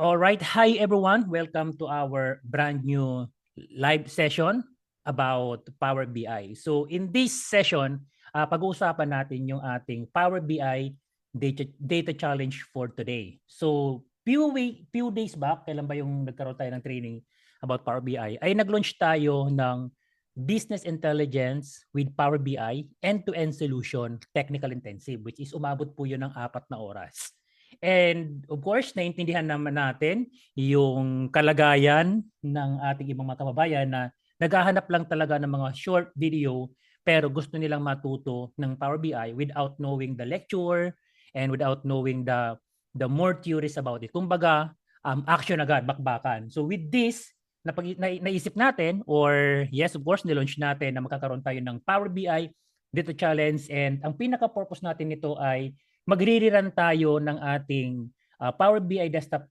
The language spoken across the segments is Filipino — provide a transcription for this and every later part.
All right. Hi, everyone. Welcome to our brand new live session about Power BI. So in this session, pag-uusapan natin yung ating Power BI data challenge for today. So few days back, kailan ba yung nagkaroon tayo ng training about Power BI, ay nag-launch tayo ng Business Intelligence with Power BI end-to-end solution, technical intensive, which is umabot po yun ng 4 na oras. And of course, naintindihan naman natin yung kalagayan ng ating ibang mga kababayan na naghahanap lang talaga ng mga short video pero gusto nilang matuto ng Power BI without knowing the lecture and without knowing the more theories about it. Kumbaga, action agad, bakbakan. So with this, naisip natin or yes, of course, nilaunch natin na magkakaroon tayo ng Power BI dito challenge and ang pinaka-purpose natin nito ay magre-rerun tayo ng ating Power BI desktop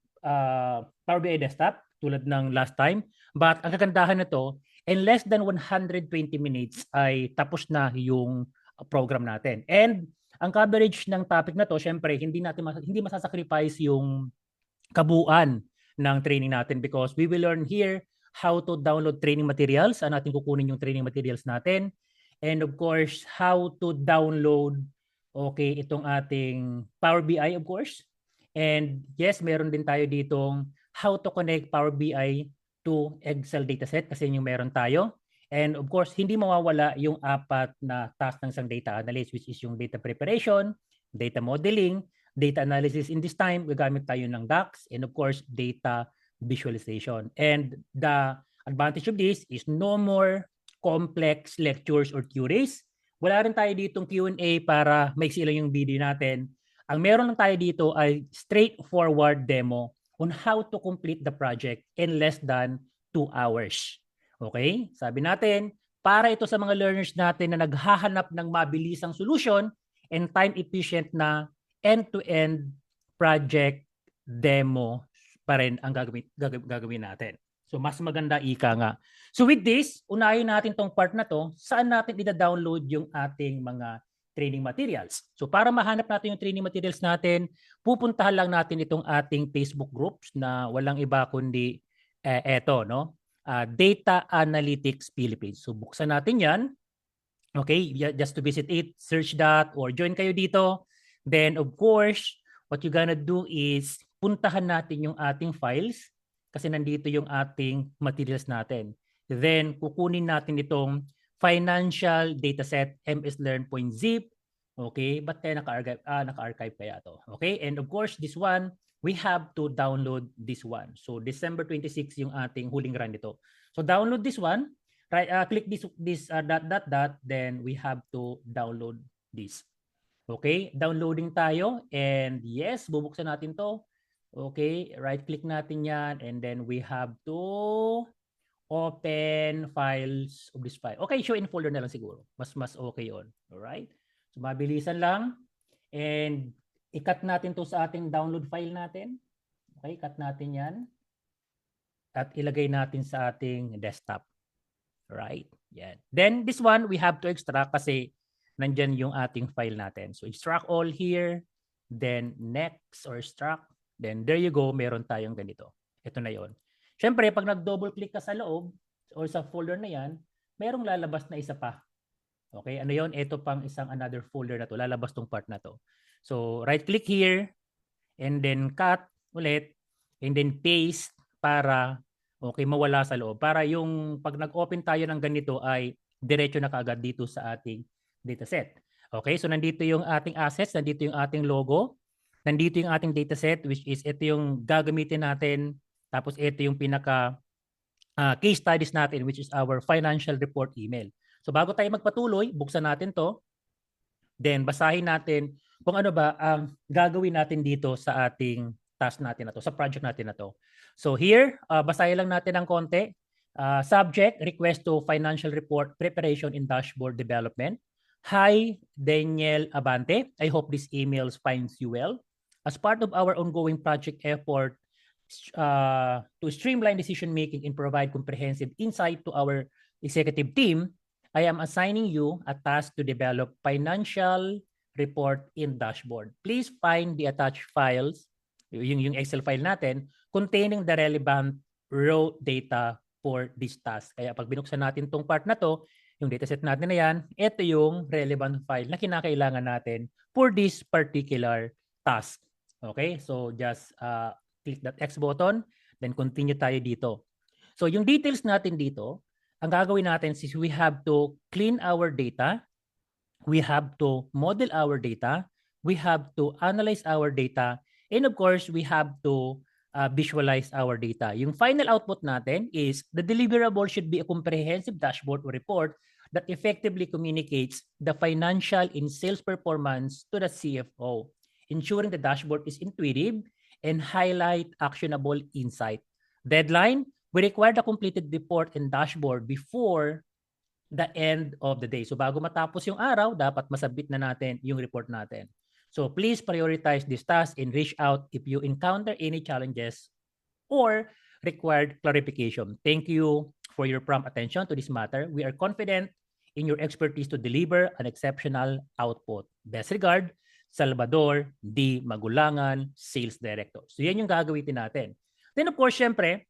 tulad ng last time. But ang kagandahan nito, in less than 120 minutes ay tapos na yung program natin. And ang coverage ng topic na to, syempre hindi masasacrifice yung kabuuan ng training natin because we will learn here how to download training materials. Saan natin kukunin yung training materials natin? And of course, how to download itong ating Power BI of course. And yes, meron din tayo ditong how to connect Power BI to Excel dataset kasi yung meron tayo. And of course, hindi mawawala yung 4 na task ng isang data analyst which is yung data preparation, data modeling, data analysis. In this time, gagamit tayo ng DAX and of course, data visualization. And the advantage of this is no more complex lectures or theories. Wala rin tayo ditong Q&A para maiksi lang yung video natin. Ang meron lang tayo dito ay straightforward demo on how to complete the project in less than 2 hours. Okay? Sabi natin, para ito sa mga learners natin na naghahanap ng mabilisang solution and time-efficient na end-to-end project demo pa rin ang gagawin natin. So mas maganda ika nga. So with this, unahin natin tong part na to, saan natin ida-download yung ating mga training materials. So para mahanap natin yung training materials natin, pupuntahan lang natin itong ating Facebook groups na walang iba kundi eto, no? Data Analytics Philippines. So buksan natin yan. Okay, just to visit it, search that or join kayo dito. Then of course, what you gonna do is puntahan natin yung ating files kasi nandito yung ating materials natin. Then kukunin natin itong financial dataset mslearn.zip. Okay, but kaya naka-archive kaya to. Okay, and of course this one, we have to download this one. So December 26 yung ating huling run nito. So download this one. Right, click this dot, then we have to download this. Okay, downloading tayo and yes, bubuksan natin to. Okay, right click natin yan and then we have to open files of this file. Okay, show in folder na lang siguro. Mas okay yon. Alright? So mabilisan lang and i-cut natin to sa ating download file natin. Okay, cut natin yan at ilagay natin sa ating desktop. Right? Yan. Then this one, we have to extract kasi nandyan yung ating file natin. So extract all here, then next or extract, then there you go, meron tayong ganito. Ito na yon. Siyempre, pag nag-double click ka sa loob or sa folder na yan, merong lalabas na isa pa. Okay, ano yon? Ito pang isang another folder na to. Lalabas tong part na to. So right click here, and then cut ulit, and then paste para mawala sa loob. Para yung pag nag-open tayo ng ganito ay diretso na kaagad dito sa ating dataset. Okay, so nandito yung ating assets, nandito yung ating logo, nandito yung ating dataset which is ito yung gagamitin natin. Tapos ito yung pinaka case studies natin which is our financial report email. So bago tayo magpatuloy, buksan natin to. Then basahin natin kung ano ba ang gagawin natin dito sa ating task natin na to, sa project natin na to. So here, basahin lang natin ng konti. Subject, request to financial report preparation in dashboard development. Hi, Daniel Abante. I hope this email finds you well. As part of our ongoing project effort to streamline decision making and provide comprehensive insight to our executive team, I am assigning you a task to develop financial report in dashboard. Please find the attached files yung Excel file natin containing the relevant raw data for this task. Kaya pag binuksan natin tong part na to, yung dataset natin na yan, ito yung relevant file na kinakailangan natin for this particular task. Okay? So just click that X button, then continue tayo dito. So yung details natin dito, ang gagawin natin is we have to clean our data, we have to model our data, we have to analyze our data, and of course, we have to visualize our data. Yung final output natin is the deliverable should be a comprehensive dashboard or report that effectively communicates the financial and sales performance to the CFO, ensuring the dashboard is intuitive and highlight actionable insight. Deadline, we require the completed report and dashboard before the end of the day. So bago matapos yung araw, dapat masabit na natin yung report natin. So please prioritize this task and reach out if you encounter any challenges or required clarification. Thank you for your prompt attention to this matter. We are confident in your expertise to deliver an exceptional output. Best regard, Salvador D. Magulangan, Sales Director. So yan yung gagawin natin. Then of course, syempre,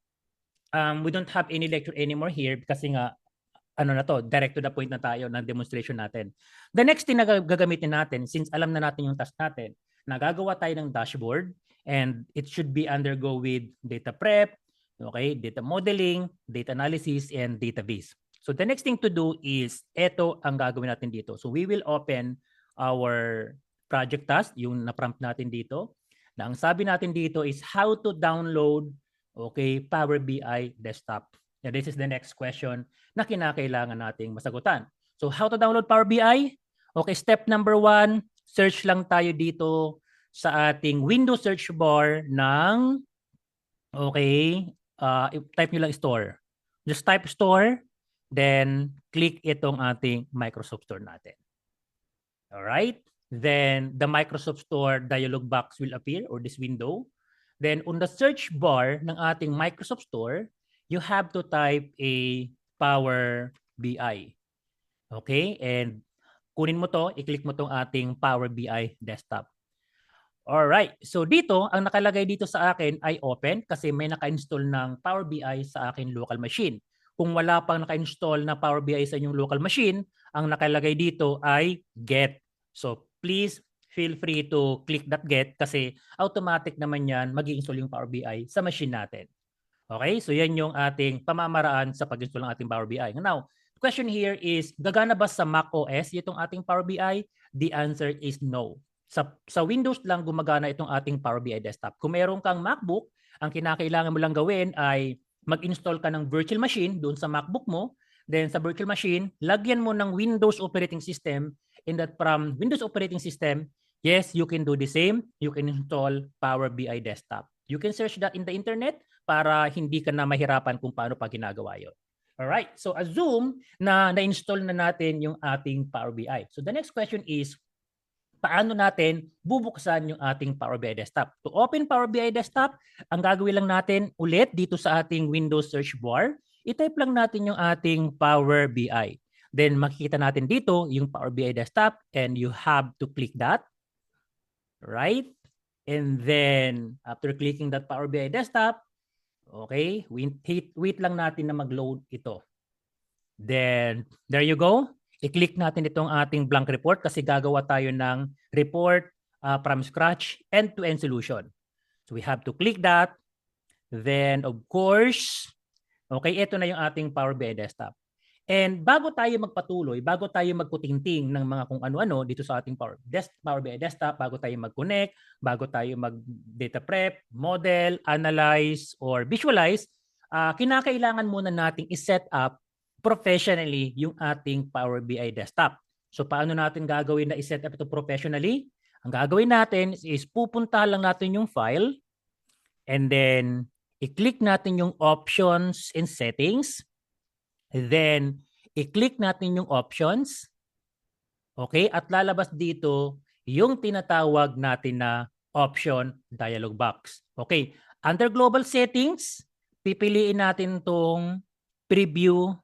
we don't have any lecture anymore here kasi nga ano na to, direct to the point na tayo ng demonstration natin. The next thing na gagamitin natin, since alam na natin yung task natin, nagagawa tayo ng dashboard and it should be undergo with data prep, okay, data modeling, data analysis, and database. So the next thing to do is, ito ang gagawin natin dito. So we will open our project task, yung na-prompt natin dito. Na ang sabi natin dito is how to download, okay, Power BI desktop. And this is the next question na kinakailangan nating masagutan. So how to download Power BI? Okay, step number 1, search lang tayo dito sa ating Windows search bar ng, okay, type nyo lang store. Just type store, then click itong ating Microsoft Store natin. Alright? Then the Microsoft Store dialog box will appear or this window. Then on the search bar ng ating Microsoft Store, you have to type a Power BI. Okay? And kunin mo to, i-click mo tong ating Power BI desktop. Alright. So dito, ang nakalagay dito sa akin ay open kasi may naka-install ng Power BI sa akin local machine. Kung wala pang naka-install na Power BI sa inyong local machine, ang nakalagay dito ay get. So please feel free to click that get kasi automatic naman yan mag-i-install yung Power BI sa machine natin. Okay, so yan yung ating pamamaraan sa pag-install ng ating Power BI. Now, the question here is, gagana ba sa Mac OS itong ating Power BI? The answer is no. Sa Windows lang gumagana itong ating Power BI desktop. Kung meron kang MacBook, ang kinakailangan mo lang gawin ay mag-install ka ng virtual machine doon sa MacBook mo. Then sa virtual machine, lagyan mo ng Windows operating system, and that from Windows operating system, yes, you can do the same. You can install Power BI desktop. You can search that in the internet para hindi ka na mahirapan kung paano pa ginagawa yun. Alright, so assume na na-install na natin yung ating Power BI. So the next question is, paano natin bubuksan yung ating Power BI desktop? To open Power BI desktop, ang gagawin lang natin ulit dito sa ating Windows search bar, i-type lang natin yung ating Power BI. Then makikita natin dito yung Power BI desktop and you have to click that. Right? And then after clicking that Power BI desktop, okay, wait lang natin na mag-load ito. Then, there you go. I-click natin itong ating blank report kasi gagawa tayo ng report from scratch, end-to-end solution. So, we have to click that. Then, of course, okay, ito na yung ating Power BI desktop. And bago tayo magpatuloy, bago tayo magkutingting ng mga kung ano-ano dito sa ating Power BI desktop, bago tayo mag-connect, bago tayo mag-data prep, model, analyze, or visualize, kinakailangan muna nating i-set up professionally yung ating Power BI desktop. So paano natin gagawin na i-set up ito professionally? Ang gagawin natin is pupunta lang natin yung file and then i-click natin yung options and settings. Then, i-click natin yung options. Okay? At lalabas dito yung tinatawag natin na option dialog box. Okay? Under global settings, pipiliin natin tong preview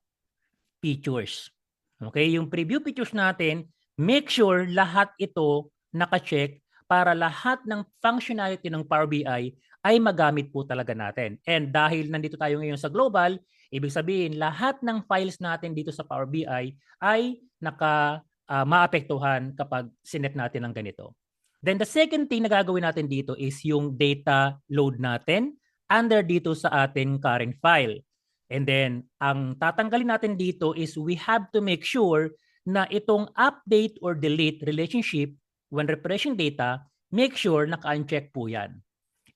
features. Okay? Yung preview features natin, make sure lahat ito naka-check para lahat ng functionality ng Power BI ay magamit po talaga natin. And dahil nandito tayo ngayon sa global, ibig sabihin lahat ng files natin dito sa Power BI ay maapektuhan kapag sinet natin ng ganito. Then the second thing na gagawin natin dito is yung data load natin under dito sa ating current file. And then, ang tatanggalin natin dito is we have to make sure na itong update or delete relationship when refreshing data, make sure naka-uncheck po yan.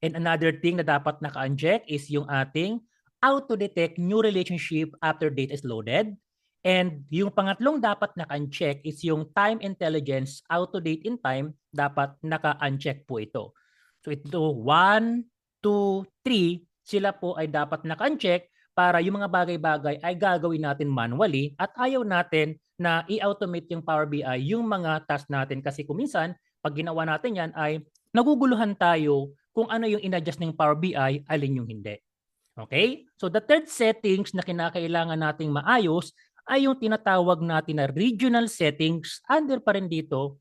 And another thing na dapat naka-uncheck is yung ating auto-detect new relationship after data is loaded. And yung pangatlong dapat naka-uncheck is yung time intelligence auto-date in time, dapat naka-uncheck po ito. So ito 1, 2, 3, sila po ay dapat naka-uncheck para yung mga bagay-bagay ay gagawin natin manually at ayaw natin na i-automate yung Power BI yung mga task natin kasi kung minsan pag ginawa natin yan ay naguguluhan tayo kung ano yung in-adjust ng Power BI, alin yung hindi. Okay? So the third settings na kinakailangan nating maayos ay yung tinatawag natin na regional settings under pa rin dito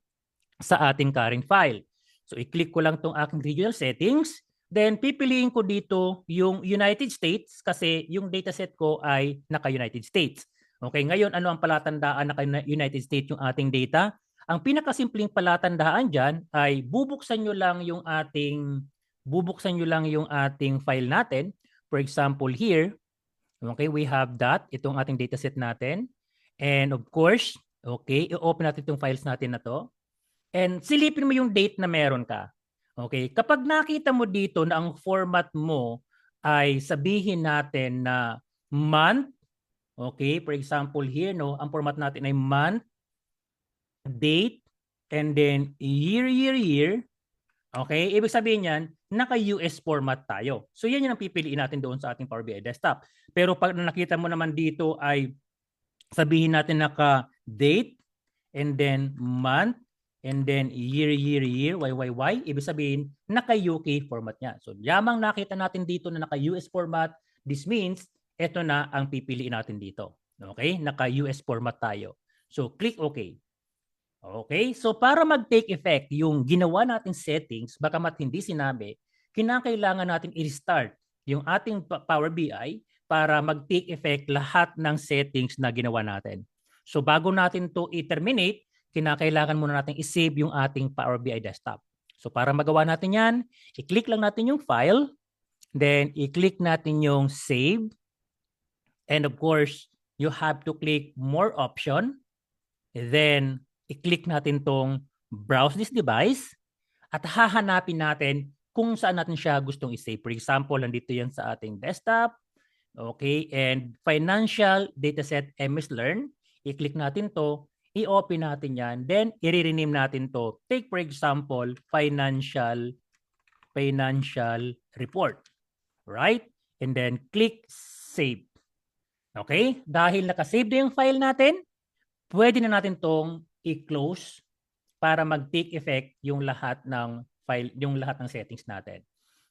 sa ating current file. So i-click ko lang tong aking regional settings. Then pipiliin ko dito yung United States kasi yung dataset ko ay naka-United States. Okay, ngayon ano ang palatandaan naka-United States yung ating data? Ang pinakasimpleng palatandaan dyan ay bubuksan nyo lang yung ating file natin. For example here, okay, we have that, itong ating dataset natin. And of course, okay, i-open natin itong files natin na to. And silipin mo yung date na meron ka. Okay, kapag nakita mo dito na ang format mo ay sabihin natin na month, okay, for example here, no, ang format natin ay month, date, and then year. Okay, ibig sabihin yan, naka-US format tayo. So yan yung ang pipiliin natin doon sa ating Power BI desktop. Pero pag nakita mo naman dito ay sabihin natin naka-date, and then month, and then year, YYY, ibig sabihin, naka-UK format niya. So, yamang nakita natin dito na naka-US format, this means, ito na ang pipiliin natin dito. Okay? Naka-US format tayo. So, click OK. Okay? So, para mag-take effect yung ginawa nating settings, baka mat hindi sinabi, kinakailangan natin i-restart yung ating Power BI para mag-take effect lahat ng settings na ginawa natin. So, bago natin to i-terminate, kinakailangan muna natin i-save yung ating Power BI desktop. So para magawa natin yan, i-click lang natin yung file, then i-click natin yung save, and of course, you have to click more option, then i-click natin tong browse this device, at hahanapin natin kung saan natin siya gustong i-save. For example, nandito yan sa ating desktop, okay, and financial dataset MS Learn, i-click natin to, i-open natin yan, then i-rename natin to. Take for example, financial report. Right? And then click save. Okay? Dahil nakasave na yung file natin, pwede na natin tong i-close para mag-take effect yung lahat ng file, yung lahat ng settings natin.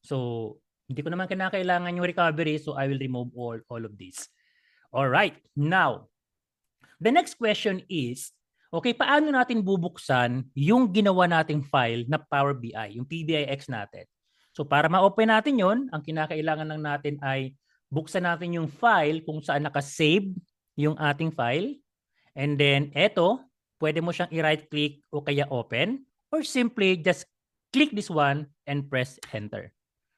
So, hindi ko naman kinakailangan yung recovery, so I will remove all of this. All right. Now, the next question is, okay, paano natin bubuksan yung ginawa nating file na Power BI, yung PBIX natin? So para ma-open natin yon, ang kinakailangan lang natin ay buksan natin yung file kung saan naka-save yung ating file. And then eto, pwede mo siyang i-right click o kaya open, or simply just click this one and press enter.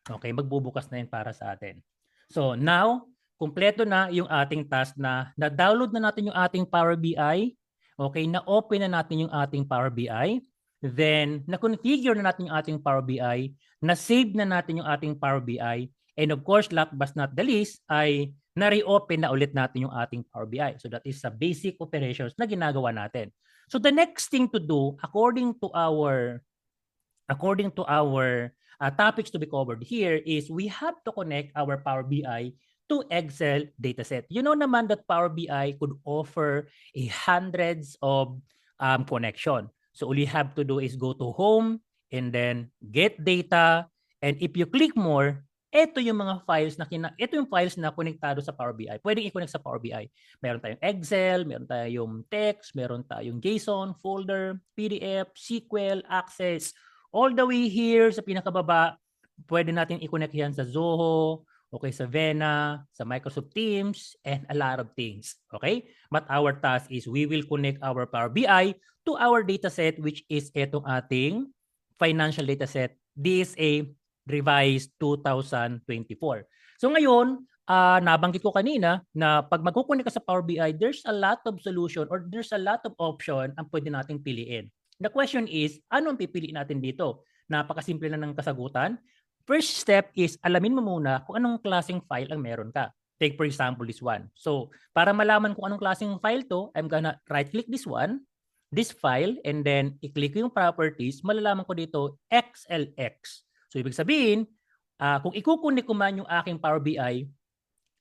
Okay, magbubukas na yun para sa atin. So now, kumpleto na yung ating task na na-download na natin yung ating Power BI. Okay, na-open na natin yung ating Power BI. Then, na-configure na natin yung ating Power BI. Na-save na natin yung ating Power BI. And of course, last but not the least, ay na-reopen na ulit natin yung ating Power BI. So that is the basic operations na ginagawa natin. So the next thing to do, according to our topics to be covered here, is we have to connect our Power BI to Excel dataset. You know naman that Power BI could offer hundreds of connection. So all you have to do is go to home and then get data. And if you click more, ito yung mga files ito yung files na konektado sa Power BI. Pwedeng i-connect sa Power BI. Meron tayong Excel, meron tayong text, meron tayong JSON, folder, PDF, SQL, Access, all the way here sa pinakababa, pwede natin i-connect yan sa Zoho, okay, sa Vena, sa Microsoft Teams, and a lot of things. Okay? But our task is we will connect our Power BI to our dataset, which is itong ating financial dataset. This is a revised 2024. So ngayon, nabanggit ko kanina na pag magkukunik ka sa Power BI, there's a lot of solution or there's a lot of option ang pwede nating piliin. The question is, ano ang pipiliin natin dito? Napakasimple na ng kasagutan. First step is alamin mo muna kung anong klaseng file ang meron ka. Take for example this one. So, para malaman kung anong klaseng file to, I'm gonna right-click this one, this file, and then i-click yung properties, malalaman ko dito XLX. So, ibig sabihin, kung ikukunik ko man yung aking Power BI,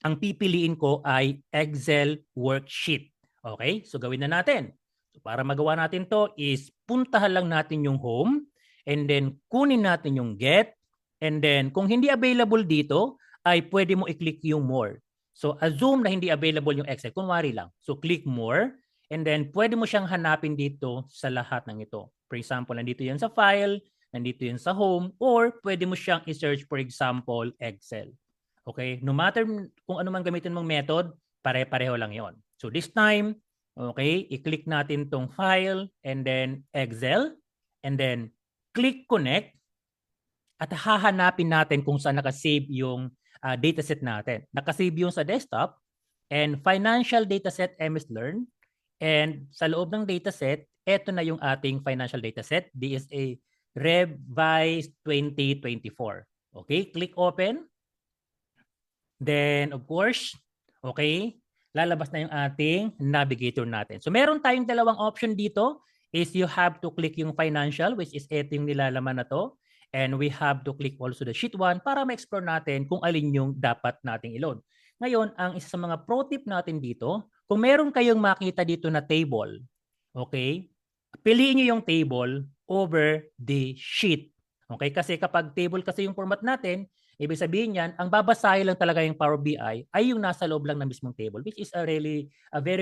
ang pipiliin ko ay Excel worksheet. Okay? So, gawin na natin. So, para magawa natin to is puntahan lang natin yung home, and then kunin natin yung get, and then kung hindi available dito, ay pwede mo i-click yung more. So, assume na hindi available yung Excel. Kunwari lang. So, click more. And then, pwede mo siyang hanapin dito sa lahat ng ito. For example, nandito yan sa file, nandito yan sa home, or pwede mo siyang i-search, for example, Excel. Okay? No matter kung ano man gamitin mong method, pare-pareho lang yon. So, this time, okay, i-click natin tong file, and then Excel, and then click connect, at hahanapin natin kung saan nakasave yung dataset natin. Nakasave yung sa desktop, and financial dataset MS Learn, and sa loob ng dataset, eto na yung ating financial dataset. This is a Revised 2024. Okay, click open. Then, of course, okay, lalabas na yung ating navigator natin. So, meron tayong dalawang option dito is you have to click yung financial, which is ito yung nilalaman na to. And we have to click also the sheet 1 para ma-explore natin kung alin yung dapat nating i-load. Ngayon, ang isa sa mga pro tip natin dito, kung meron kayong makita dito na table, okay, piliin nyo yung table over the sheet. Okay, kasi kapag table kasi yung format natin, ibig sabihin yan, ang babasahin lang talaga yung Power BI ay yung nasa loob lang ng mismong table, which is a very,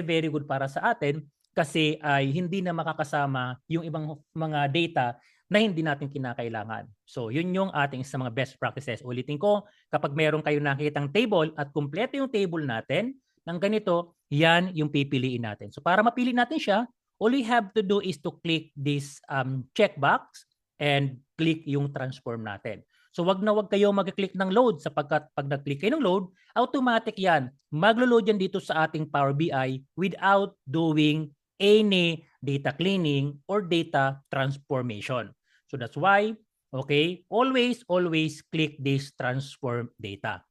very good para sa atin kasi ay hindi na makakasama yung ibang mga data na hindi natin kinakailangan. So, yun yung ating sa mga best practices. Ulitin ko, kapag meron kayong nakitang table at kumpleto yung table natin ng ganito, yan yung pipiliin natin. So, para mapili natin siya, all we have to do is to click this checkbox and click yung transform natin. So, wag na wag kayo mag-click ng load sapagkat pag nag-click kayo ng load, automatic yan. Maglo-load yan dito sa ating Power BI without doing any data cleaning or data transformation. So that's why, okay, always click this transform data.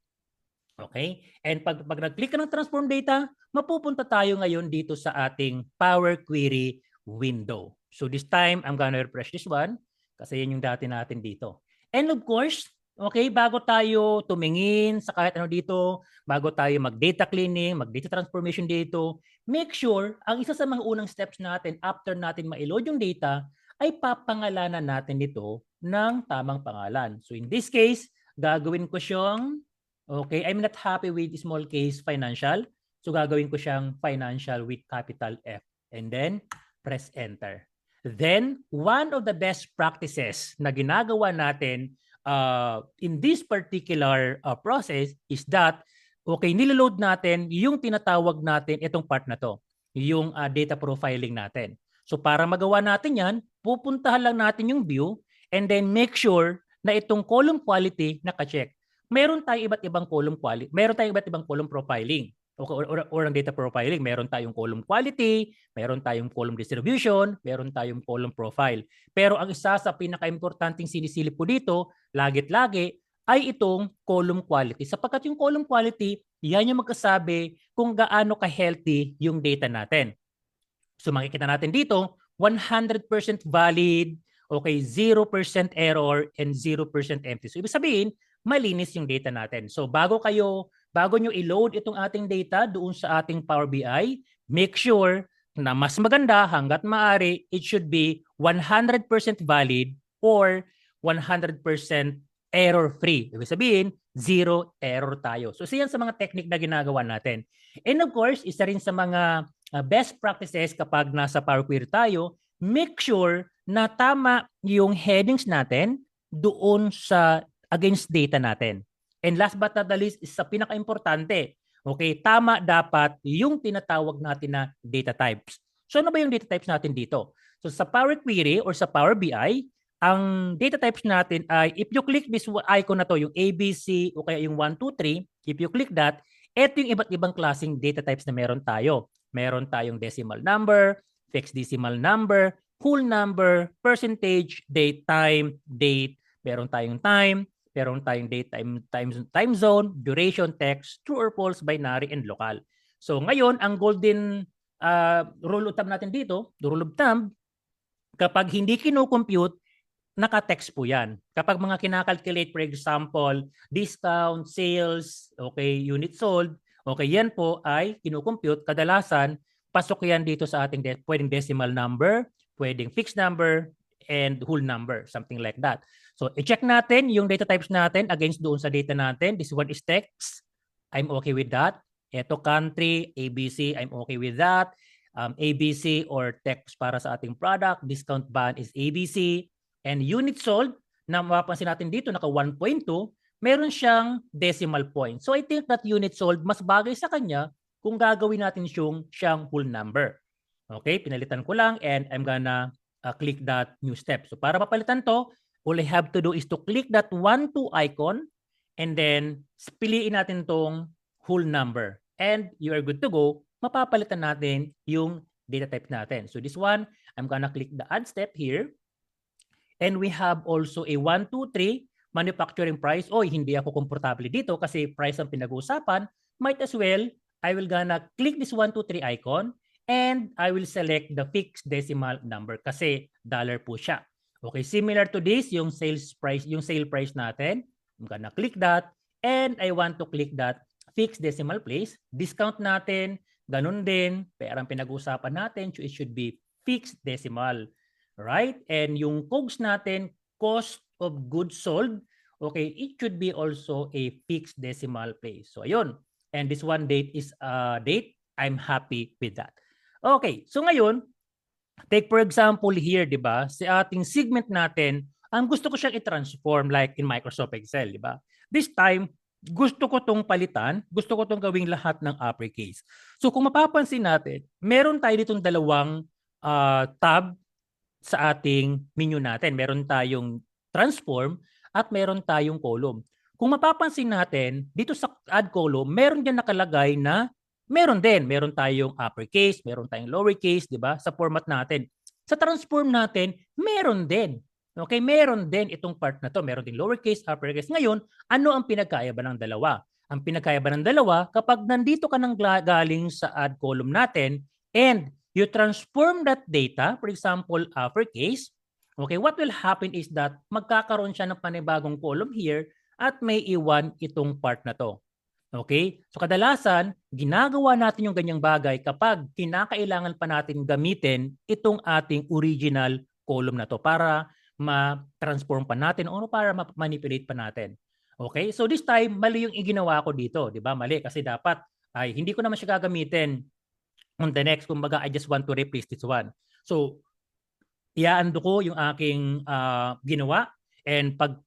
Okay? And pag nag-click ka ng transform data, mapupunta tayo ngayon dito sa ating Power Query window. So this time, I'm gonna refresh this one kasi yun yung dati natin dito. And of course, okay, bago tayo tumingin sa kahit ano dito, bago tayo mag-data cleaning, mag-data transformation dito, make sure, ang isa sa mga unang steps natin after natin ma-load yung data, ay papangalanan natin ito ng tamang pangalan. So in this case, gagawin ko siyang, okay, I'm not happy with small case financial. So gagawin ko siyang financial with capital F. And then, press enter. Then, one of the best practices na ginagawa natin in this particular process is that, okay, niloload natin yung tinatawag natin itong part na to, yung data profiling natin. So para magawa natin yan, pupuntahan lang natin yung view and then make sure na itong column quality naka-check. Meron tayong iba't ibang column quality, meron tayong iba't ibang column profiling or ang data profiling. Meron tayong column quality, meron tayong column distribution, meron tayong column profile. Pero ang isa sa pinaka-importanting sinisilip ko dito, lagit-lagi, ay itong column quality. Sapagkat yung column quality, yan yung magkasabi kung gaano ka-healthy yung data natin. So makikita natin dito, 100% valid, okay, 0% error, and 0% empty. So ibig sabihin, malinis yung data natin. So bago nyo i-load itong ating data doon sa ating Power BI, make sure na mas maganda hanggat maaari, it should be 100% valid or 100% error-free. Ibig sabihin, zero error tayo. So siyan sa mga technique na ginagawa natin. And of course, isa rin sa mga best practices kapag nasa Power Query tayo, make sure na tama yung headings natin doon sa against data natin. And last but not the least is sa pinaka-importante, okay, tama dapat yung tinatawag natin na data types. So ano ba yung data types natin dito? So sa Power Query or sa Power BI, ang data types natin ay if you click this icon na to, yung ABC o kaya yung 1, 2, 3, if you click that, ito yung iba't ibang klaseng data types na meron tayo. Meron tayong decimal number, fixed decimal number, whole number, percentage, date, time, date, meron tayong time, meron tayong date, time zone, duration, text, true or false, binary, and local. So ngayon, ang golden rule of thumb natin dito, the rule of thumb, kapag hindi kino-compute, naka-text po yan. Kapag mga kinakalculate, for example, discount, sales, okay, unit sold, okay, yan po ay kino-compute. Kadalasan, pasok yan dito sa ating pwedeng decimal number, pwedeng fixed number, and whole number, something like that. So, i-check natin yung data types natin against doon sa data natin. This one is text. I'm okay with that. Ito country, ABC, I'm okay with that. ABC or text para sa ating product. Discount ban is ABC. And unit sold, na mapapansin natin dito, naka 1.2, meron siyang decimal point. So I think that unit sold, mas bagay sa kanya kung gagawin natin siyang whole number. Okay, pinalitan ko lang and I'm gonna click that new step. So para mapalitan to, all I have to do is to click that 1, 2 icon and then piliin natin tong whole number. And you are good to go. Mapapalitan natin yung data type natin. So this one, I'm gonna click the add step here. And we have also a 1, 2, 3 manufacturing price. Oy, hindi ako komportable dito kasi price ang pinag-uusapan. Might as well, I will gonna click this 1, 2, 3 icon and I will select the fixed decimal number kasi dollar po siya. Okay, similar to this, yung sales price, yung sale price natin. I'm gonna click that and I want to click that fixed decimal place. Discount natin, ganun din. Pero ang pinag-uusapan natin, it should be fixed decimal. Right? And yung COGS natin, cost of goods sold, okay, it should be also a fixed decimal place. So ayun. And this one date is date. I'm happy with that. Okay, so ngayon, take for example here, di ba, sa ating segment natin, ang gusto ko siyang i-transform like in Microsoft Excel, di ba? This time, gusto ko tong palitan, gusto ko tong gawing lahat ng uppercase. So kung mapapansin natin, meron tayo ditong dalawang tab sa ating menu natin. Meron tayong transform at meron tayong column. Kung mapapansin natin, dito sa add column, meron diyan nakalagay na meron din. Meron tayong uppercase, meron tayong lowercase, di ba? Sa format natin. Sa transform natin, meron din. Okay, meron din itong part na to. Meron din lowercase, uppercase. Ngayon, ano ang pinagkaiba ng dalawa? Ang pinagkaiba ng dalawa, kapag nandito ka nang galing sa add column natin and you transform that data, for example, uppercase, okay, what will happen is that magkakaroon siya ng panibagong column here at may iwan itong part na to. Okay? So kadalasan, ginagawa natin yung ganyang bagay kapag kinakailangan pa natin gamitin itong ating original column na to para ma-transform pa natin o para ma-manipulate pa natin. Okay? So this time, mali yung iginawa ko dito. Di ba? Mali kasi dapat ay hindi ko naman siya gagamitin on the next, kumbaga, I just want to replace this one. So, i-undo ko yung aking ginawa. And pag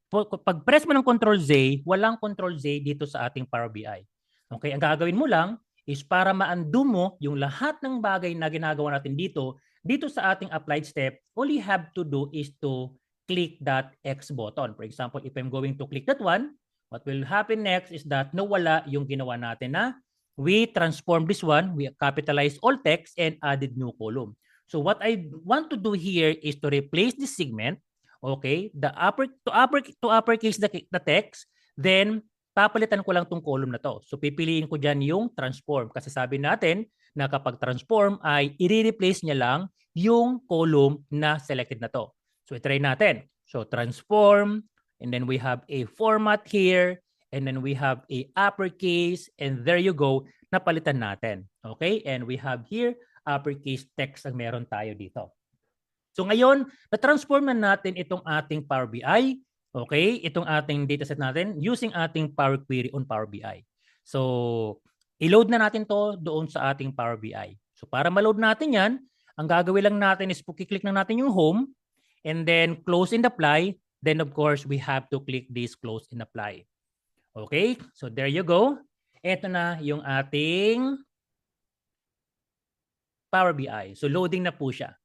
press mo ng Control Z, walang Control Z dito sa ating Power BI. Okay, ang gagawin mo lang is para ma-undo mo yung lahat ng bagay na ginagawa natin dito sa ating applied step, all you have to do is to click that X button. For example, if I'm going to click that one, what will happen next is that nawala yung ginawa natin na we transformed this one, we capitalized all text and added new column. So what I want to do here is to replace this segment, okay, to uppercase the text, then papalitan ko lang tong column na to. So pipiliin ko dyan yung transform kasi sabi natin na kapag transform ay i-replace niya lang yung column na selected na to. So i-try natin. So transform, and then we have a format here, and then we have a uppercase, and there you go, napalitan natin. Okay? And we have here, uppercase text ang meron tayo dito. So ngayon, na-transform na natin itong ating Power BI, okay? Itong ating dataset natin using ating Power Query on Power BI. So, i-load na natin to doon sa ating Power BI. So para ma-load natin yan, ang gagawin lang natin is kiklik na natin yung home, and then close and apply, then of course, we have to click this close and apply. Okay, so there you go. Ito na yung ating Power BI. So loading na po siya.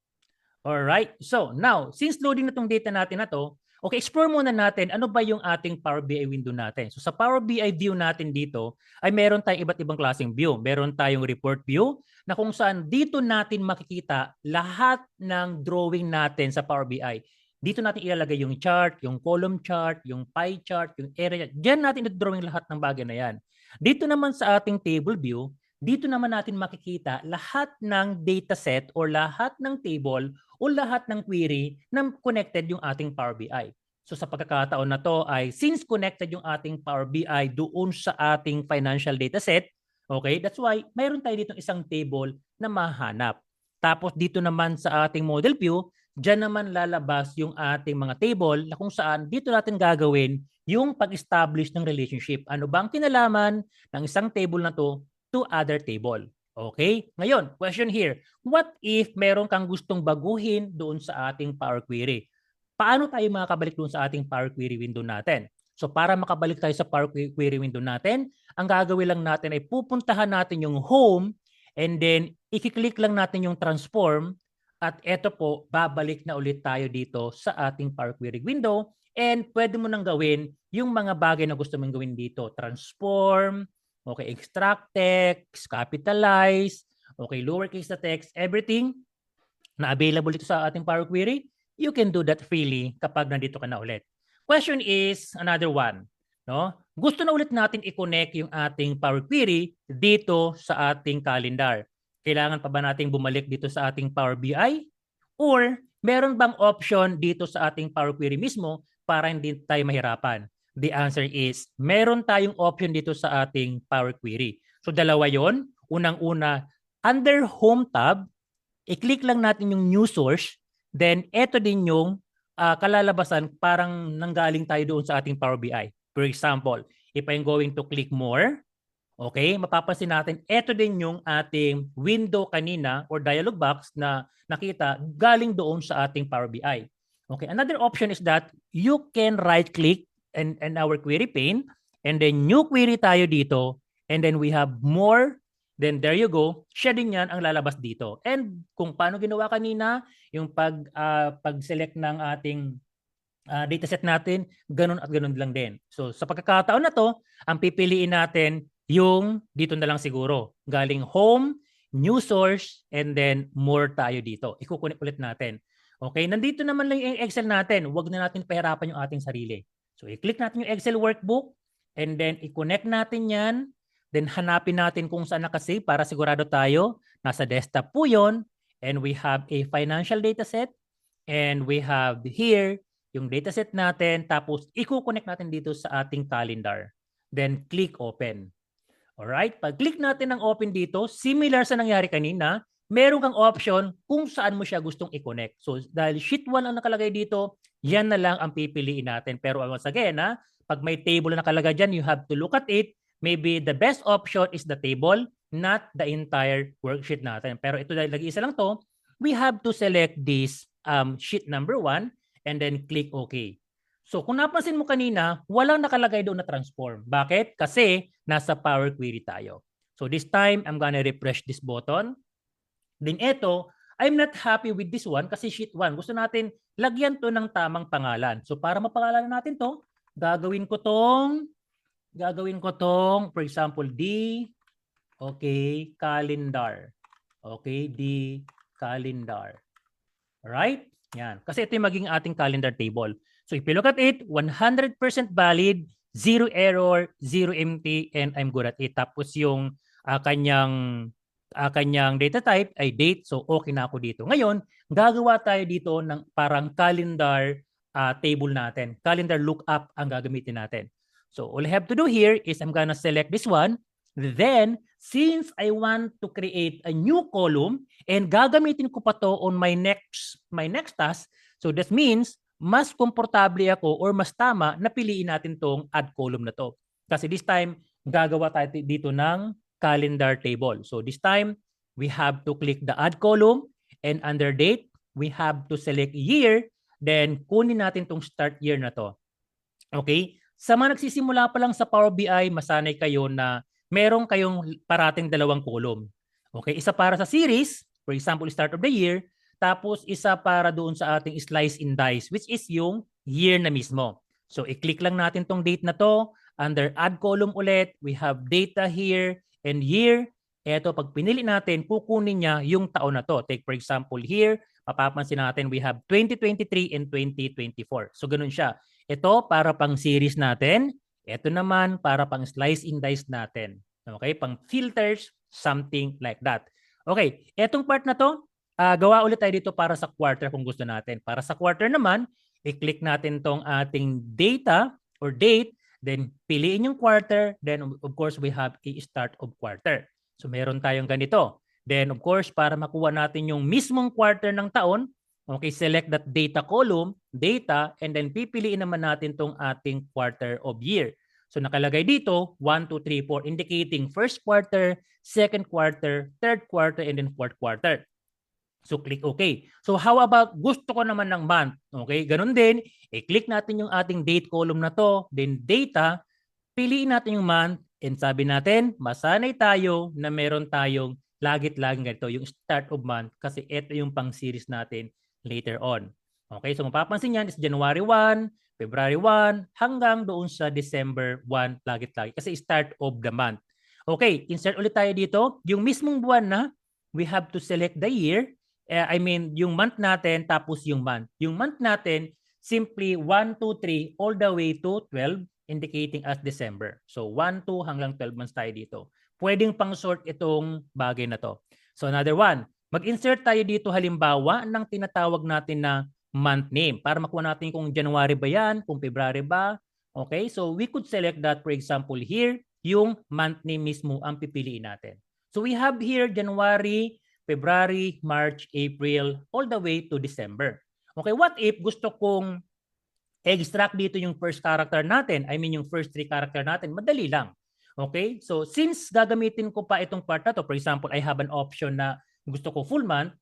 Alright, so now, since loading na itong data natin na to, okay, explore muna natin ano ba yung ating Power BI window natin. So sa Power BI view natin dito, ay meron tayong iba't ibang klaseng view. Meron tayong report view na kung saan dito natin makikita lahat ng drawing natin sa Power BI. Dito natin ilalagay yung chart, yung column chart, yung pie chart, yung area chart. Diyan natin i-drawing lahat ng bagay na yan. Dito naman sa ating table view, dito naman natin makikita lahat ng dataset or lahat ng table o lahat ng query na connected yung ating Power BI. So sa pagkakataon na to ay since connected yung ating Power BI doon sa ating financial dataset, okay, that's why mayroon tayo dito isang table na mahanap. Tapos dito naman sa ating model view, dyan naman lalabas yung ating mga table na kung saan dito natin gagawin yung pag-establish ng relationship. Ano bang kinalaman ng isang table na to other table? Okay? Ngayon, question here. What if meron kang gustong baguhin doon sa ating Power Query? Paano tayo makakabalik doon sa ating Power Query window natin? So para makabalik tayo sa Power Query window natin, ang gagawin lang natin ay pupuntahan natin yung home and then i-click lang natin yung transform at eto po, babalik na ulit tayo dito sa ating Power Query window and pwede mo nang gawin yung mga bagay na gusto mong gawin dito. Transform, okay, extract text, capitalize, okay, lowercase the text, everything na available dito sa ating Power Query, you can do that freely kapag nandito ka na ulit. Question is another one. No? Gusto na ulit natin i-connect yung ating Power Query dito sa ating calendar. Kailangan pa ba nating bumalik dito sa ating Power BI? Or meron bang option dito sa ating Power Query mismo para hindi tayo mahirapan? The answer is, meron tayong option dito sa ating Power Query. So dalawa yon. Unang-una, under Home tab, i-click lang natin yung New Source. Then, eto din yung kalalabasan parang nanggaling tayo doon sa ating Power BI. For example, if I'm going to click More, okay, mapapansin natin, eto din yung ating window kanina or dialog box na nakita galing doon sa ating Power BI. Okay, another option is that you can right-click in our query pane and then new query tayo dito and then we have more, then there you go, siya din yan ang lalabas dito. And kung paano ginawa kanina, yung pag-select ng ating dataset natin, ganun at ganun lang din. So sa pagkakataon na to, ang pipiliin natin yung dito na lang siguro. Galing home, new source, and then more tayo dito. Ikukunik ulit natin. Okay, nandito naman lang yung Excel natin. Huwag na natin pahirapan yung ating sarili. So i-click natin yung Excel workbook and then i-connect natin yan. Then hanapin natin kung saan nakasave para sigurado tayo. Nasa desktop po yun. And we have a financial dataset. And we have here yung dataset natin. Tapos i-connect natin dito sa ating calendar. Then click open. Alright? Pag click natin ng open dito, similar sa nangyari kanina, meron kang option kung saan mo siya gustong i-connect. So dahil sheet 1 ang nakalagay dito, yan na lang ang pipiliin natin. Pero once again, pag may table na nakalagay dyan, you have to look at it. Maybe the best option is the table, not the entire worksheet natin. Pero ito dahil nag-iisa lang to, we have to select this sheet number 1 and then click OK. So kung napansin mo kanina, walang nakalagay doon na transform. Bakit? Kasi nasa Power Query tayo. So this time, I'm gonna refresh this button. Then ito, I'm not happy with this one kasi sheet 1. Gusto natin lagyan to ng tamang pangalan. So para mapangalanan natin to, gagawin ko tong, for example, calendar. Okay, calendar. Alright? Yan. Kasi ito yung maging ating calendar table. So if you look at it, 100% valid, 0 error, 0 empty, and I'm good at it. Tapos yung kanyang data type ay date. So okay na ako dito. Ngayon, gagawa tayo dito ng parang calendar table natin. Calendar lookup ang gagamitin natin. So all I have to do here is I'm gonna select this one. Then, since I want to create a new column and gagamitin ko pa to on my next task, so that means mas komportable ako or mas tama na piliin natin tong add column na to. Kasi this time, gagawa tayo dito ng calendar table. So this time, we have to click the add column and under date, we have to select year. then kunin natin tong start year na to. Okay? Sa mga nagsisimula pa lang sa Power BI, masanay kayo na meron kayong parating dalawang column. Okay? Isa para sa series, for example, start of the year, tapos isa para doon sa ating slice and dice, which is yung year na mismo. So, i-click lang natin tong date na to. Under add column ulit, we have data here and year. Eto, pag pinili natin, kukunin niya yung taon na to. Take for example here, mapapansin natin we have 2023 and 2024. So, ganun siya. Ito para pang series natin. Ito naman para pang slice and dice natin. Okay, pang filters, something like that. Okay, etong part na to, gawa ulit tayo dito para sa quarter kung gusto natin. Para sa quarter naman, i-click natin tong ating data or date, then piliin yung quarter, then of course we have a start of quarter. So meron tayong ganito. Then of course, para makuha natin yung mismong quarter ng taon, okay, select that data column, data, and then pipiliin naman natin tong ating quarter of year. So nakalagay dito, 1, 2, 3, 4, indicating first quarter, second quarter, third quarter, and then fourth quarter. So click OK. So how about gusto ko naman ng month? Okay, ganun din. I-click natin yung ating date column na to, then data, piliin natin yung month, and sabi natin, masanay tayo na meron tayong lagit-laging ganito, yung start of month, kasi ito yung pang-series natin later on. Okay, so mapapansin yan is January 1, February 1, hanggang doon sa December 1, lagit-lagi, kasi start of the month. Okay, insert ulit tayo dito. Yung mismong buwan na, we have to select the year, yung month natin, tapos yung month. Yung month natin, simply 1, 2, 3, all the way to 12, indicating as December. So 1, 2 hanggang 12 months tayo dito. Pwedeng pang-sort itong bagay na to. So another one, mag-insert tayo dito halimbawa ng tinatawag natin na month name para makuha natin kung January ba yan, kung February ba. Okay, so we could select that, for example here, yung month name mismo ang pipiliin natin. So we have here January, February, March, April, all the way to December. Okay, what if gusto kong extract dito yung first character natin, I mean yung first 3 character natin, madali lang. Okay? So since gagamitin ko pa itong part na to, for example, I have an option na gusto ko full month,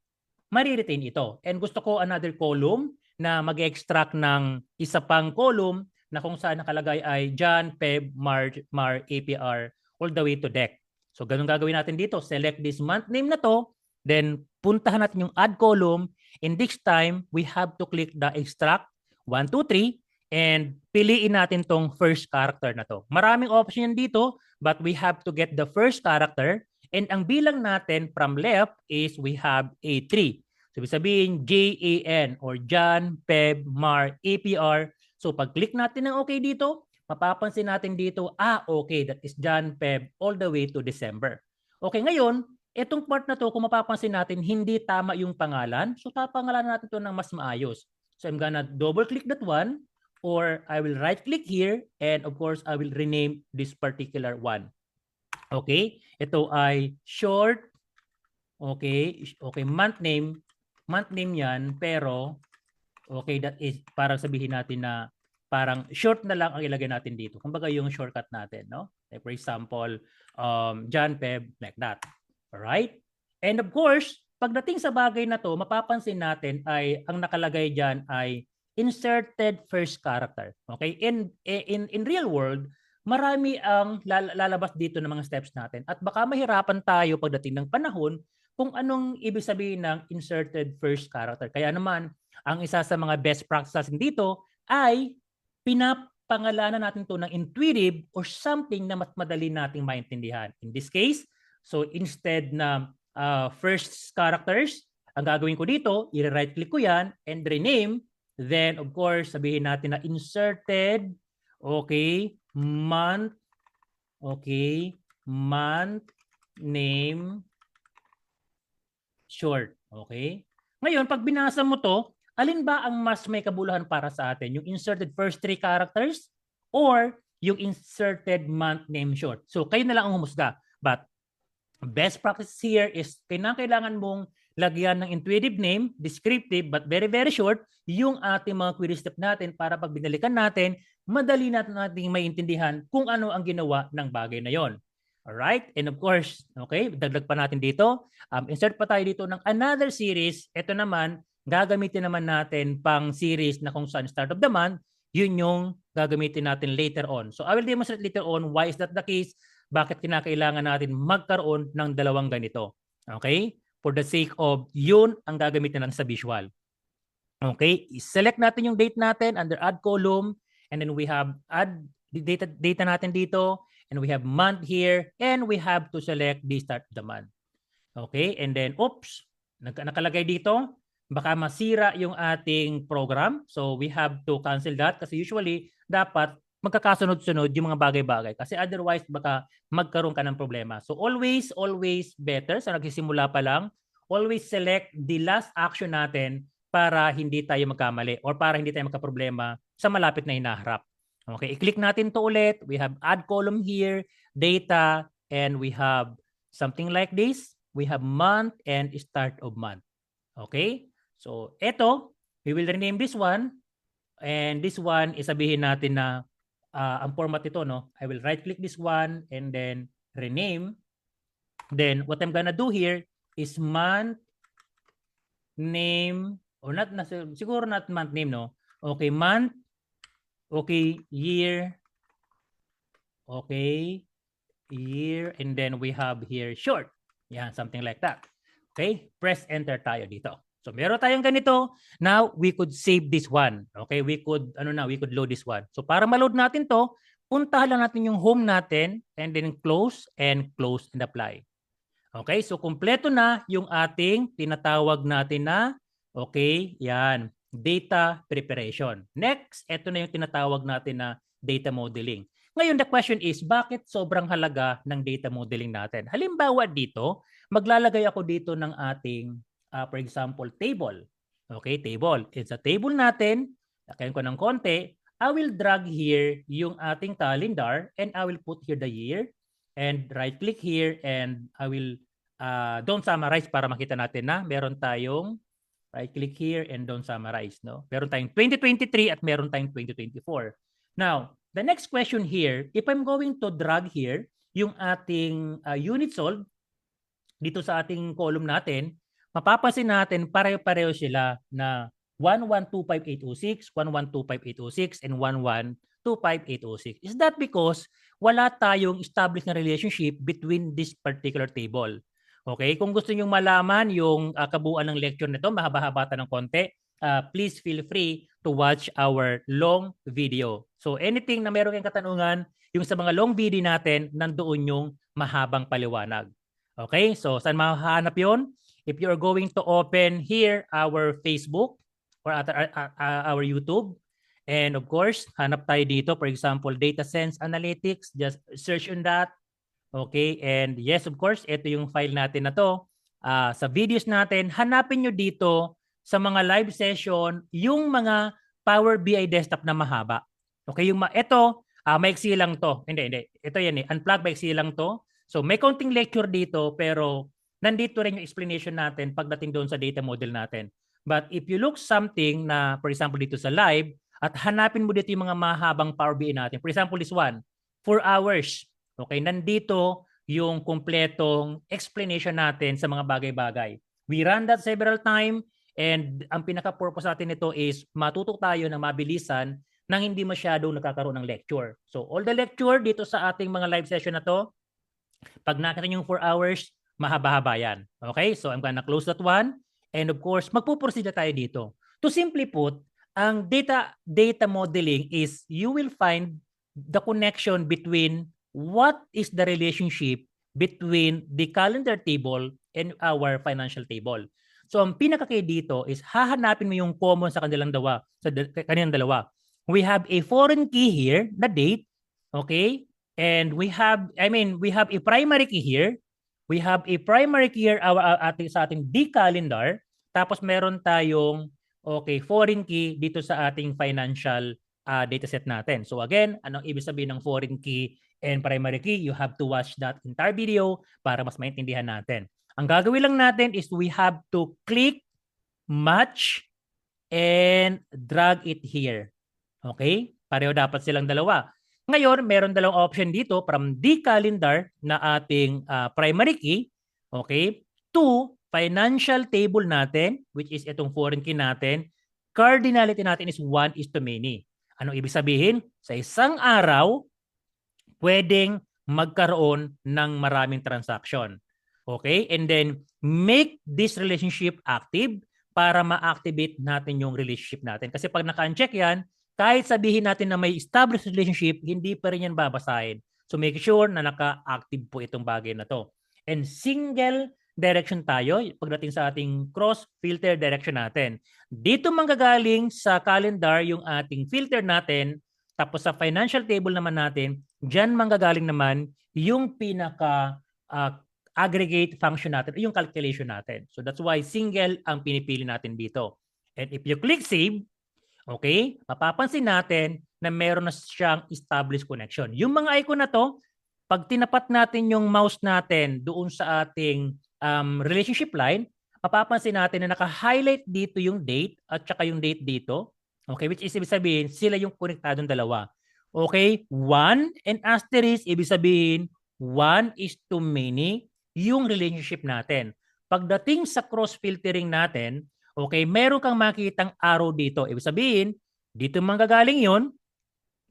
mariretain ito. And gusto ko another column na mag-extract ng isa pang column na kung saan nakalagay ay Jan, Feb, March, Mar, APR, all the way to DEC. So ganun gagawin natin dito. Select this month name na to, then puntahan natin yung add column, and this time, we have to click the extract 1, 2, 3, and piliin natin tong first character na to. Maraming option dito, but we have to get the first character, and ang bilang natin from left is we have a 3. So, sabihin Jan or Jan, Feb, Mar, APR. So, pag click natin ng okay dito, mapapansin natin dito, okay, that is Jan, Feb, all the way to December. Okay, ngayon, itong part na to, kung mapapansin natin, hindi tama yung pangalan. So, papangalanan natin to ng mas maayos. So, I'm gonna double click that one, or I will right click here, and of course, I will rename this particular one. Okay, ito ay short. Okay, month name yan, pero okay, that is parang sabihin natin na parang short na lang ang ilagay natin dito. Kumbaga yung shortcut natin, no? Like for example, Jan, Feb, like that. Alright? And of course, pagdating sa bagay na to, mapapansin natin ay ang nakalagay diyan ay inserted first character. Okay? In real world, marami ang lalabas dito ng mga steps natin at baka mahirapan tayo pagdating ng panahon kung anong ibig sabihin ng inserted first character. Kaya naman, ang isa sa mga best practices dito ay pinapangalanan natin to ng intuitive or something na mas madali nating maintindihan. In this case, so instead na first characters, ang gagawin ko dito, i-right click ko yan and rename. Then of course, sabihin natin na inserted, okay, month, okay, month, name, short, okay? Ngayon, pag binasa mo to, alin ba ang mas may kabuluhan para sa atin? Yung inserted first 3 characters or yung inserted month, name, short? So kayo na lang ang humusga. But best practice here is kailangan mong lagyan ng intuitive name, descriptive but very very short yung ating mga query step natin para pag binalikan natin, madali natin maintindihan kung ano ang ginawa ng bagay na yon. Alright? And of course, okay, dagdag pa natin dito. Insert pa tayo dito ng another series. Ito naman, gagamitin naman natin pang series na kung saan start of the month, yun yung gagamitin natin later on. So I will demonstrate later on why is that the case, bakit kinakailangan natin magkaroon ng dalawang ganito. Okay? For the sake of yun ang gagamitin natin sa visual. Okay? I-select natin yung date natin under add column, and then we have add data natin dito, and we have month here, and we have to select the start of the month. Okay? And then, oops, nakalagay dito, baka masira yung ating program. So, we have to cancel that kasi usually, dapat magkakasunod-sunod yung mga bagay-bagay. Kasi otherwise, baka magkaroon ka ng problema. So, always better sa nagsisimula pa lang, always select the last action natin para hindi tayo magkamali or para hindi tayo magkaproblema sa malapit na hinaharap. Okay, i-click natin to ulit. We have add column here, data, and we have something like this. We have month and start of month. Okay? So, ito, we will rename this one. And this one, isabihin natin na ang format ito, no? I will right-click this one and then rename. Then, what I'm gonna do here is month name, or not, siguro not month name, no? Okay, month. Okay, year. Okay, year. And then we have here short. Yan, something like that. Okay, press enter tayo dito. So meron tayong ganito. Now we could save this one. Okay, we could we could load this one. So para ma-load natin to, puntahan lang natin yung home natin and then close and apply. Okay, so kumpleto na yung ating tinatawag natin na yan, data preparation. Next, ito na yung tinatawag natin na data modeling. Ngayon, the question is, bakit sobrang halaga ng data modeling natin? Halimbawa dito, maglalagay ako dito ng ating, for example, table. Okay, table. It's a table natin. Lakayin ko ng konti. I will drag here yung ating calendar and I will put here the year and right-click here and I will don't summarize para makita natin na meron tayong right-click here and don't summarize. No? Meron tayong 2023 at meron tayong 2024. Now, the next question here, if I'm going to drag here yung ating unit sold dito sa ating column natin, mapapansin natin pareho-pareho sila na 1125806, 1125806, and 1125806. Is that because wala tayong established na relationship between this particular table? Okay, kung gusto niyo malaman yung kabuuan ng lecture nito, mahaba-haba ng konti, please feel free to watch our long video. So anything na meron kayong katanungan, yung sa mga long video natin, nandoon yung mahabang paliwanag. Okay, so saan mahahanap yun? If you're going to open here our Facebook or our YouTube, and of course, hanap tayo dito, for example, Data Sense Analytics, just search on that. Okay, and yes, of course, ito yung file natin na to. Sa videos natin, hanapin nyo dito sa mga live session yung mga Power BI desktop na mahaba. Okay, yung ito, maiksi lang to. Hindi. Ito yan eh. Unplug, maiksi lang to. So may counting lecture dito pero nandito rin yung explanation natin pagdating doon sa data model natin. But if you look something na, for example, dito sa live, at hanapin mo dito yung mga mahabang Power BI natin. For example, this one, 4 hours. Okay, nandito yung kumpletong explanation natin sa mga bagay-bagay. We run that several times and ang pinaka-purpose natin nito is matuto tayo ng mabilisan nang hindi masyadong nakakaroon ng lecture. So all the lecture dito sa ating mga live session na to, pag nakita nyo yung 4 hours, mahaba-haba yan. Okay, so I'm gonna close that one. And of course, magpuproceed na tayo dito. To simply put, ang data modeling is you will find the connection between what is the relationship between the calendar table and our financial table. So ang pinaka-key dito is hahanapin mo yung common sa kanilang dalawa. We have a foreign key here, the date, okay? And we have a primary key here. We have a primary key here sa ating D-calendar. Tapos meron tayong foreign key dito sa ating financial dataset natin. So again, anong ibig sabihin ng foreign key and primary key? You have to watch that entire video para mas maintindihan natin. Ang gagawin lang natin is we have to click, match, and drag it here. Okay? Pareho dapat silang dalawa. Ngayon, meron dalawang option dito from the calendar na ating primary key, okay, to financial table natin, which is itong foreign key natin, cardinality natin is 1 is to many. Anong ibig sabihin? Sa isang araw, pwedeng magkaroon ng maraming transaction. Okay? And then, make this relationship active para ma-activate natin yung relationship natin. Kasi pag naka-uncheck yan, kahit sabihin natin na may established relationship, hindi pa rin yan babasahin. So make sure na naka-active po itong bagay na to. And single direction tayo pagdating sa ating cross-filter direction natin. Dito manggagaling sa calendar yung ating filter natin, tapos sa financial table naman natin, dyan manggagaling naman yung pinaka aggregate function natin, yung calculation natin. So that's why single ang pinipili natin dito. And if you click save, okay, mapapansin natin na meron na siyang established connection. Yung mga icon na to, pag tinapat natin yung mouse natin doon sa ating relationship line, mapapansin natin na naka-highlight dito yung date at saka yung date dito. Okay, which is ibig sabihin, sila yung konektadong dalawa. Okay, 1 and asterisk, ibig sabihin, 1 is to many yung relationship natin. Pagdating sa cross-filtering natin, okay, meron kang makitang arrow dito. Ibig sabihin, dito manggagaling yun,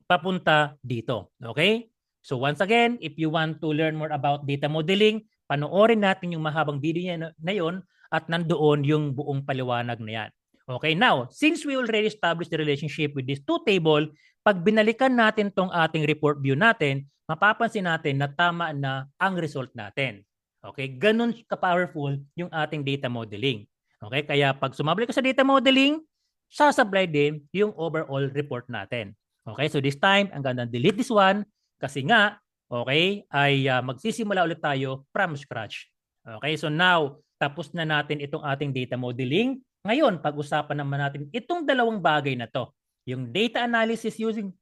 papunta dito. Okay? So once again, if you want to learn more about data modeling, panoorin natin yung mahabang video na yun at nandoon yung buong paliwanag na yan. Okay, now, since we already established the relationship with these two table, pag binalikan natin tong ating report view natin, mapapansin natin na tama na ang result natin. Okay, ganun ka-powerful yung ating data modeling. Okay, kaya pag sumabay ka sa data modeling, sasablay din yung overall report natin. Okay, so this time, I'm gonna delete this one kasi nga, okay, ay magsisimula ulit tayo from scratch. Okay, so now, tapos na natin itong ating data modeling. Ngayon, pag-usapan naman natin itong dalawang bagay na to. Yung data analysis using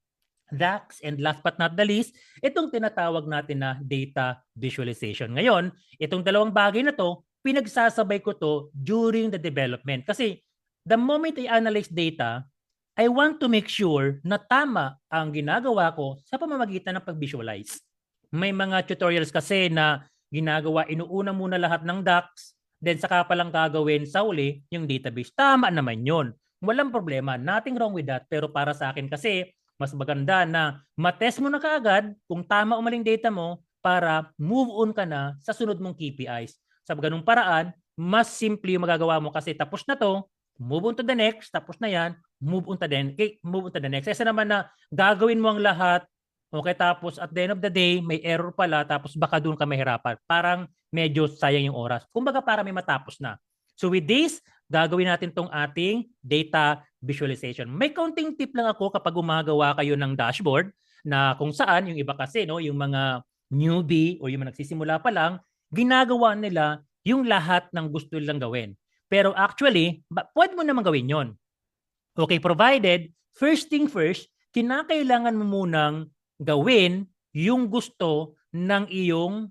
DAX and last but not the least, itong tinatawag natin na data visualization. Ngayon, itong dalawang bagay na to, pinagsasabay ko to during the development. Kasi the moment I analyze data, I want to make sure na tama ang ginagawa ko sa pamamagitan ng pag-visualize. May mga tutorials kasi na ginagawa, inuuna muna lahat ng DAX, then saka palang gagawin sa uli yung database. Tama naman yun. Walang problema. Nothing wrong with that. Pero para sa akin kasi, mas maganda na matest mo na kaagad kung tama o maling data mo para move on ka na sa sunod mong KPIs. Sa ganung paraan, mas simple yung magagawa mo kasi tapos na to, move on to the next, tapos na yan, move on to the next. Kasi naman na gagawin mo ang lahat, okay, tapos at the end of the day, may error pala, tapos baka doon ka mahirapan. Parang medyo sayang yung oras. Kumbaga para may matapos na. So with this, gagawin natin tong ating data visualization. May counting tip lang ako kapag gumagawa kayo ng dashboard na kung saan, yung iba kasi, no, yung mga newbie o yung mga nagsisimula pa lang, ginagawa nila yung lahat ng gusto nilang gawin. Pero actually, pwede mo naman gawin yon. Okay, provided, first thing first, kinakailangan mo munang gawin yung gusto ng iyong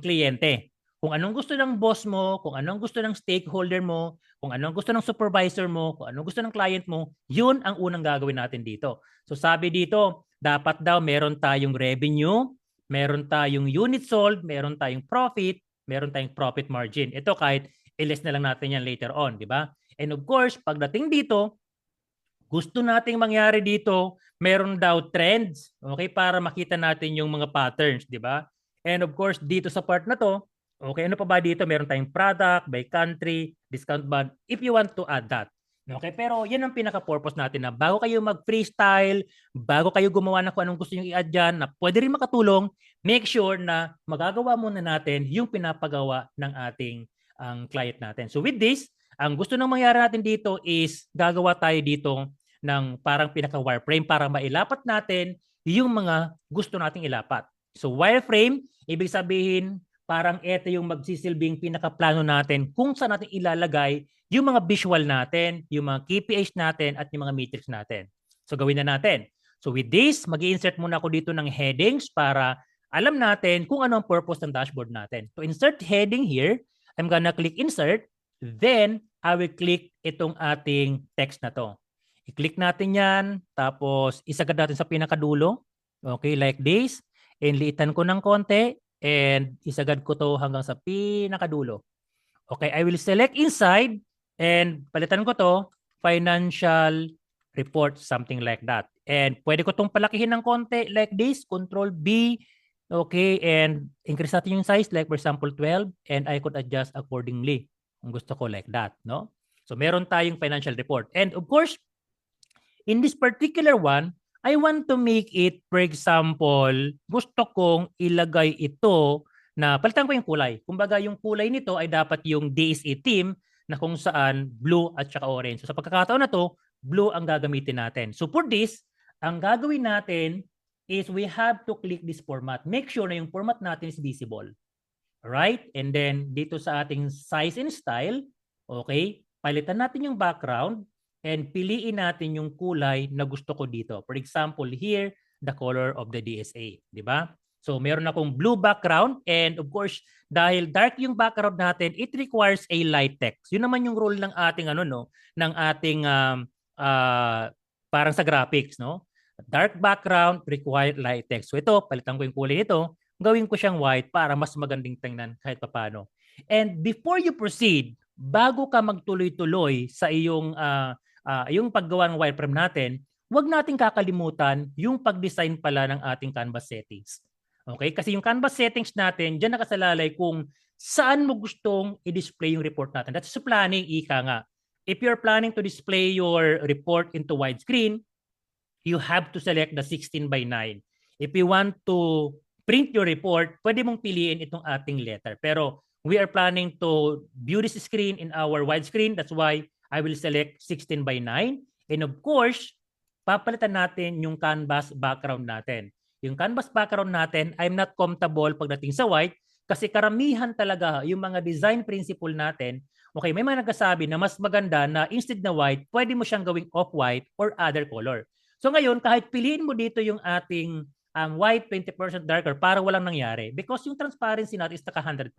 kliyente. Kung anong gusto ng boss mo, kung anong gusto ng stakeholder mo, kung anong gusto ng supervisor mo, kung anong gusto ng client mo, yun ang unang gagawin natin dito. So sabi dito, dapat daw meron tayong revenue, meron tayong unit sold, meron tayong profit, meron tayong profit margin. Ito kahit i-list na lang natin yan later on, di ba? And of course, pagdating dito, gusto nating mangyari dito, meron daw trends, okay, para makita natin yung mga patterns, di ba? And of course, dito sa part na to, okay, ano pa ba dito? Meron tayong product, by country, discount band, if you want to add that. Okay, pero yan ang pinaka-purpose natin na bago kayo mag-freestyle, bago kayo gumawa ng kung anong gusto nyo i-add dyan, na pwede rin makatulong, make sure na magagawa muna natin yung pinapagawa ng ating client natin. So with this, ang gusto nang mangyari natin dito is gagawa tayo dito ng parang pinaka-wireframe para mailapat natin yung mga gusto nating ilapat. So wireframe, ibig sabihin parang ito yung magsisilbing pinaka-plano natin kung saan natin ilalagay yung mga visual natin, yung mga KPIs natin at yung mga metrics natin. So gawin na natin. So with this, mag-i-insert muna ako dito ng headings para alam natin kung ano ang purpose ng dashboard natin. To insert heading here, I'm gonna click insert, then I will click itong ating text na to. I-click natin yan, tapos isagad natin sa pinakadulo. Okay, like this. And liitan ko ng konti and isagad ko to hanggang sa pinakadulo. Okay, I will select inside and palitan ko to financial report, something like that. And pwede ko tong palakihin ng konti like this, Control B. Okay, and increase natin yung size like for example 12 and I could adjust accordingly kung gusto ko like that, no? So meron tayong financial report. And of course, in this particular one, I want to make it, for example, gusto kong ilagay ito na palitan ko yung kulay. Kumbaga yung kulay nito ay dapat yung DSA team na kung saan blue at saka orange. So sa pagkakataon na to, blue ang gagamitin natin. So for this, ang gagawin natin is we have to click this format. Make sure na yung format natin is visible. Alright? And then dito sa ating size and style, okay, palitan natin yung background and piliin natin yung kulay na gusto ko dito. For example, here, the color of the DSA. Di ba? So meron akong blue background and of course, dahil dark yung background natin, it requires a light text. Yun naman yung role ng ating ng ating parang sa graphics, no? Dark background required light text. So ito, palitan ko yung kulay nito, gawin ko siyang white para mas magandang tingnan kahit papaano. And before you proceed, bago ka magtuloy-tuloy sa yung paggawa ng wireframe natin, huwag nating kakalimutan yung pag-design pala ng ating canvas settings. Okay? Kasi yung canvas settings natin, dyan nakasalalay kung saan mo gustong i-display yung report natin. That's planning, ika nga. If you're planning to display your report into widescreen, you have to select the 16:9. If you want to print your report, pwede mong piliin itong ating letter. Pero we are planning to view this screen in our widescreen. That's why I will select 16:9. And of course, papalitan natin yung canvas background natin. Yung canvas background natin, I'm not comfortable pagdating sa white kasi karamihan talaga yung mga design principle natin, okay, may mga nagsasabi na mas maganda na instead na white, pwede mo siyang gawing off-white or other color. So ngayon, kahit piliin mo dito yung ating white 20% darker para walang nangyari because yung transparency natin is naka 100%.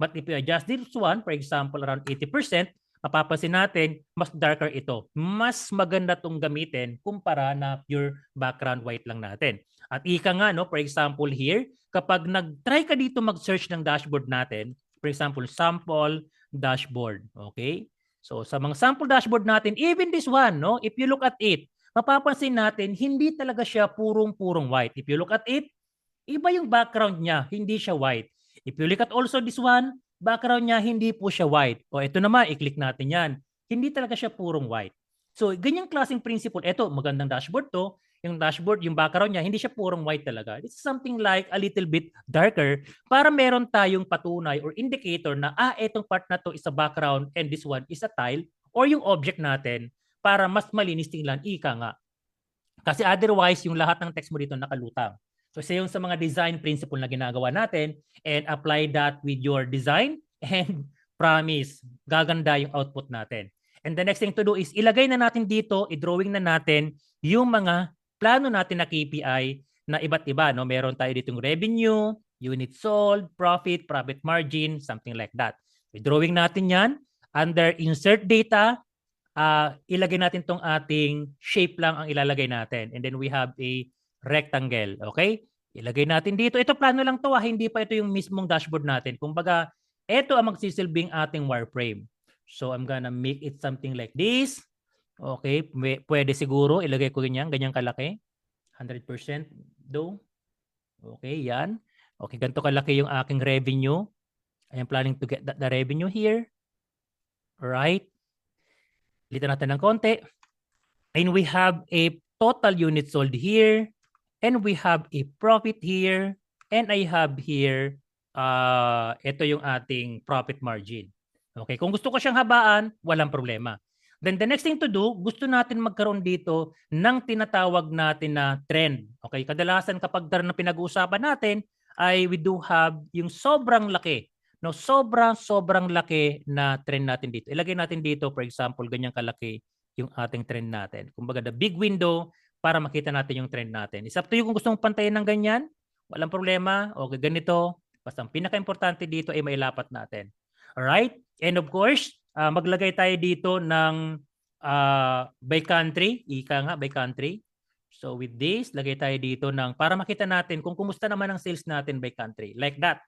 But if you adjust this one, for example, around 80%, mapapansin natin, mas darker ito. Mas maganda itong gamitin kumpara na pure background white lang natin. At ika nga, no, for example here, kapag nag-try ka dito mag-search ng dashboard natin, for example, sample dashboard. Okay? So sa mga sample dashboard natin, even this one, no, if you look at it, mapapansin natin, hindi talaga siya purong-purong white. If you look at it, iba yung background niya, hindi siya white. If you look at also this one, background niya, hindi po siya white. O ito naman, i-click natin yan. Hindi talaga siya purong white. So, ganyang klaseng principle. Ito, magandang dashboard to. Yung dashboard, yung background niya, hindi siya purong white talaga. It's something like a little bit darker para meron tayong patunay or indicator na, itong part na to is a background and this one is a tile or yung object natin para mas malinis tingnan, ika nga. Kasi otherwise, yung lahat ng text mo dito nakalutang. So, isa yung sa mga design principle na ginagawa natin and apply that with your design and promise, gaganda yung output natin. And the next thing to do is ilagay na natin dito, i-drawing na natin yung mga plano natin na KPI na iba't iba. No? Meron tayo dito yung revenue, unit sold, profit, profit margin, something like that. I-drawing natin yan. Under insert data, ilagay natin tong ating shape lang ang ilalagay natin. And then we have a rectangle. Okay? Ilagay natin dito. Ito plano lang to. Hindi pa ito yung mismong dashboard natin. Kumbaga, ito ang magsisilbing ating wireframe. So I'm gonna make it something like this. Okay? Pwede siguro. Ilagay ko ganyan kalaki. 100% though. Okay, yan. Okay, ganito kalaki yung aking revenue. I am planning to get the revenue here. Alright. Litan natin ng konti. And we have a total unit sold here. And we have a profit here. And I have here, ito yung ating profit margin. Okay, kung gusto ko siyang habaan, walang problema. Then the next thing to do, gusto natin magkaroon dito ng tinatawag natin na trend. Okay, kadalasan kapag na pinag-uusapan natin, ay we do have yung sobrang laki. No, sobrang laki na trend natin dito. Ilagay natin dito, for example, ganyang kalaki yung ating trend natin. Kumbaga, the big window para makita natin yung trend natin. It's up to you kung gusto mong pantayin ng ganyan. Walang problema. Okay, ganito. Basta ang pinaka-importante dito ay mailapat natin. Alright? And of course, maglagay tayo dito ng by country. Ika nga, by country. So with this, lagay tayo dito ng para makita natin kung kumusta naman ang sales natin by country. Like that.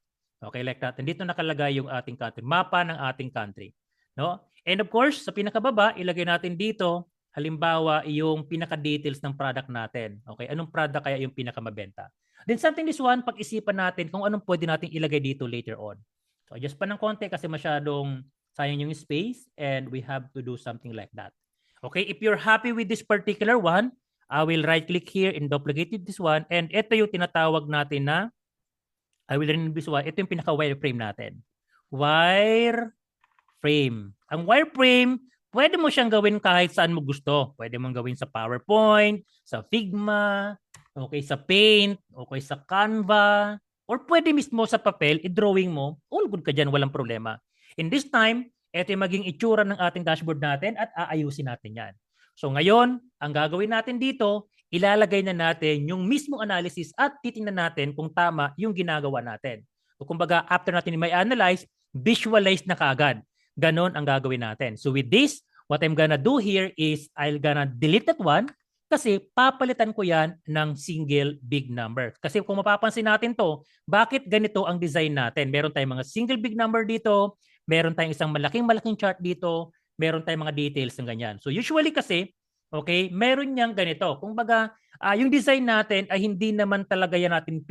Okay, like that. Dito nakalagay yung ating country, mapa ng ating country, no? And of course, sa pinakababa, ilagay natin dito halimbawa yung pinaka-details ng product natin. Okay, anong product kaya yung pinakamabenta? Then something this one, pag-isipan natin kung anong pwede natin ilagay dito later on. So just pa ng konti kasi masyadong sayang yung space and we have to do something like that. Okay, if you're happy with this particular one, I will right-click here and duplicate this one. And ito yung tinatawag natin na I will rename this one. Ito yung pinaka-wireframe natin. Wireframe. Ang wireframe, pwede mo siyang gawin kahit saan mo gusto. Pwede mong gawin sa PowerPoint, sa Figma, okay, sa Paint, okay, sa Canva, or pwede mismo sa papel, i-drawing mo. All good ka dyan, walang problema. In this time, ito yung maging itsura ng ating dashboard natin at aayusin natin yan. So ngayon, ang gagawin natin dito, ilalagay na natin yung mismong analysis at titingnan natin kung tama yung ginagawa natin. So kumbaga, after natin may analyze, visualize na kaagad. Ganon ang gagawin natin. So with this, what I'm gonna do here is I'm gonna delete that one kasi papalitan ko yan ng single big number. Kasi kung mapapansin natin to, bakit ganito ang design natin? Meron tayong mga single big number dito, meron tayong isang malaking chart dito, meron tayong mga details ng ganyan. So usually kasi, okay, meron niyang ganito. Kung baga, yung design natin ay hindi naman talaga yan natin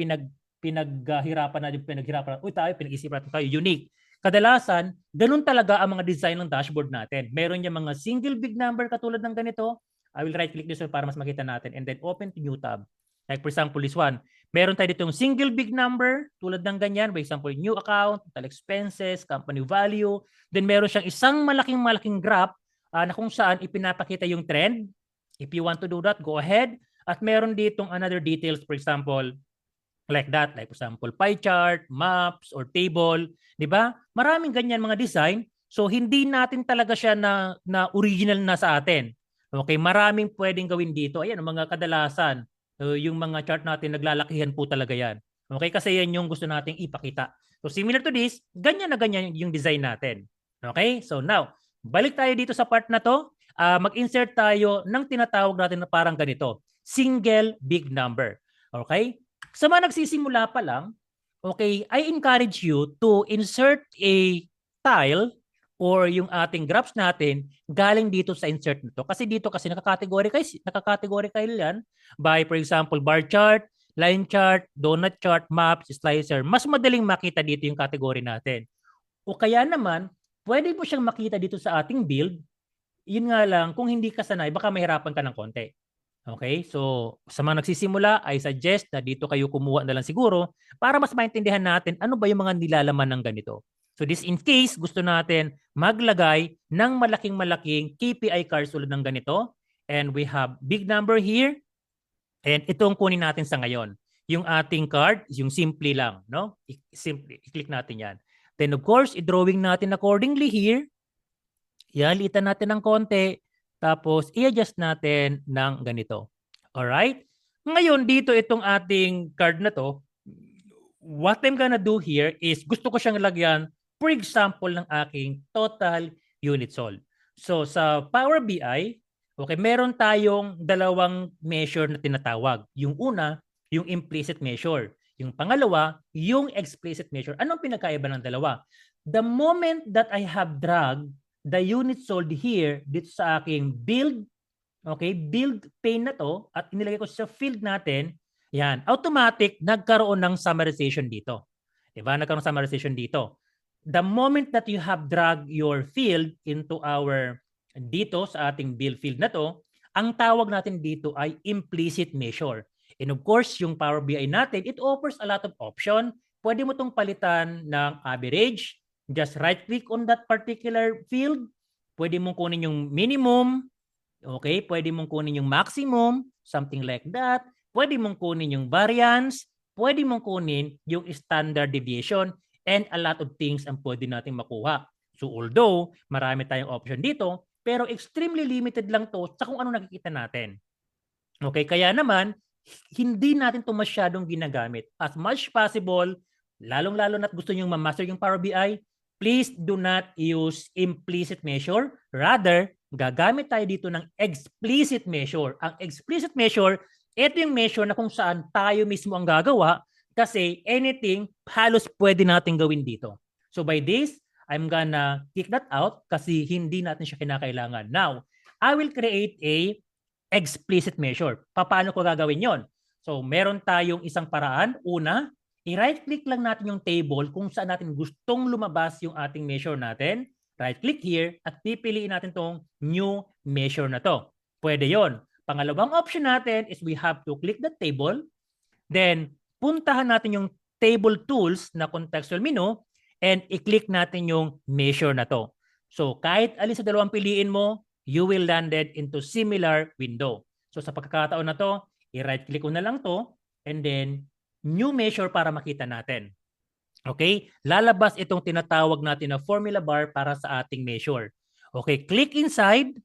pinaghirapan natin, pinag-isipan natin tayo, unique. Kadalasan, ganun talaga ang mga design ng dashboard natin. Meron niya mga single big number katulad ng ganito. I will right click this one para mas makita natin and then open to new tab. Like for example, this one. Meron tayo ditong single big number tulad ng ganyan. For example, new account, total expenses, company value. Then meron siyang isang malaking graph na kung saan ipinapakita yung trend. If you want to do that, go ahead. At meron ditong another details, for example, like that. Like for example, pie chart, maps, or table. Di ba? Maraming ganyan mga design. So, hindi natin talaga siya na original na sa atin. Okay, maraming pwedeng gawin dito. Ayan, mga kadalasan. Yung mga chart natin, naglalakihan po talaga yan. Okay, kasi yan yung gusto nating ipakita. So, similar to this, ganyan na ganyan yung design natin. Okay, so now, balik tayo dito sa part na to. Mag-insert tayo ng tinatawag natin na parang ganito. Single big number. Okay? Sa mga nagsisimula pa lang, okay, I encourage you to insert a tile or yung ating graphs natin galing dito sa insert nito. Kasi dito kasi nakakategorical yan by, for example, bar chart, line chart, donut chart, maps, slicer. Mas madaling makita dito yung category natin. O kaya naman, pwede mo siyang makita dito sa ating build. Yun nga lang, kung hindi ka sanay, baka mahirapan ka ng konti. Okay? So, sa mga nagsisimula, I suggest na dito kayo kumuha na lang siguro para mas maintindihan natin ano ba yung mga nilalaman ng ganito. So, this in case gusto natin maglagay ng malaking KPI cards tulad ng ganito. And we have big number here. And ito ang kunin natin sa ngayon. Yung ating card, yung simple lang. No? I-click natin yan. Then, of course, i-drawing natin accordingly here. Yan, litan natin ng konti. Tapos, i-adjust natin ng ganito. Alright? Ngayon, dito itong ating card na to, what I'm gonna do here is gusto ko siyang lagyan, for example, ng aking total unit sold. So, sa Power BI, okay, meron tayong dalawang measure na tinatawag. Yung una, yung implicit measure. Yung pangalawa, yung explicit measure. Anong pinagkaiba ng dalawa? The moment that I have dragged the unit sold here dito sa aking build, okay, build pane na to at inilagay ko sa field natin, yan, automatic nagkaroon ng summarization dito. Diba? Nagkaroon ng summarization dito. The moment that you have dragged your field into dito sa ating build field na to, ang tawag natin dito ay implicit measure. And of course, yung Power BI natin, it offers a lot of option. Pwede mo itong palitan ng average. Just right-click on that particular field. Pwede mong kunin yung minimum. Okay? Pwede mong kunin yung maximum. Something like that. Pwede mong kunin yung variance. Pwede mong kunin yung standard deviation. And a lot of things ang pwede natin makuha. So although marami tayong option dito, pero extremely limited lang to sa kung ano nakikita natin. Okay? Kaya naman, hindi natin ito masyadong ginagamit. As much possible, lalong-lalo na't gusto nyo ma-master yung Power BI, please do not use implicit measure. Rather, gagamit tayo dito ng explicit measure. Ang explicit measure, ito yung measure na kung saan tayo mismo ang gagawa. kasi anything halos pwede natin gawin dito. So by this, I'm gonna kick that out kasi hindi natin siya kinakailangan. Now, I will create a explicit measure. Paano ko gagawin yon? So meron tayong isang paraan. Una, i-right click lang natin yung table kung saan natin gustong lumabas yung ating measure natin. Right click here at pipiliin natin tong new measure na to. Pwede yon. Pangalawang option natin is we have to click the table. Then puntahan natin yung table tools na contextual menu and i-click natin yung measure na to. So kahit alin sa dalawang piliin mo, you will landed into similar window. So sa pagkakataon na to, i-right click ko na lang to and then new measure para makita natin. Okay? Lalabas itong tinatawag natin na formula bar para sa ating measure. Okay, click inside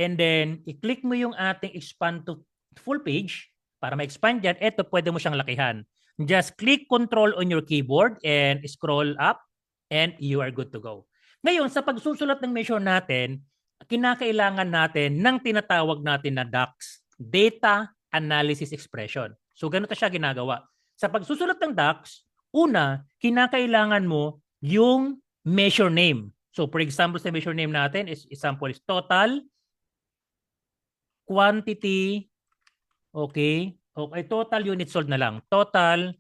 and then i-click mo yung ating expand to full page para ma-expand yan. Ito, pwede mo siyang lakihan. Just click control on your keyboard and scroll up and you are good to go. Ngayon, sa pagsusulat ng measure natin, kinakailangan natin ng tinatawag natin na DAX, Data Analysis Expression. So, ganito siya ginagawa. Sa pagsusulat ng DAX, una, kinakailangan mo yung measure name. So, for example, sa measure name natin, example is total quantity, okay, total unit sold na lang. Total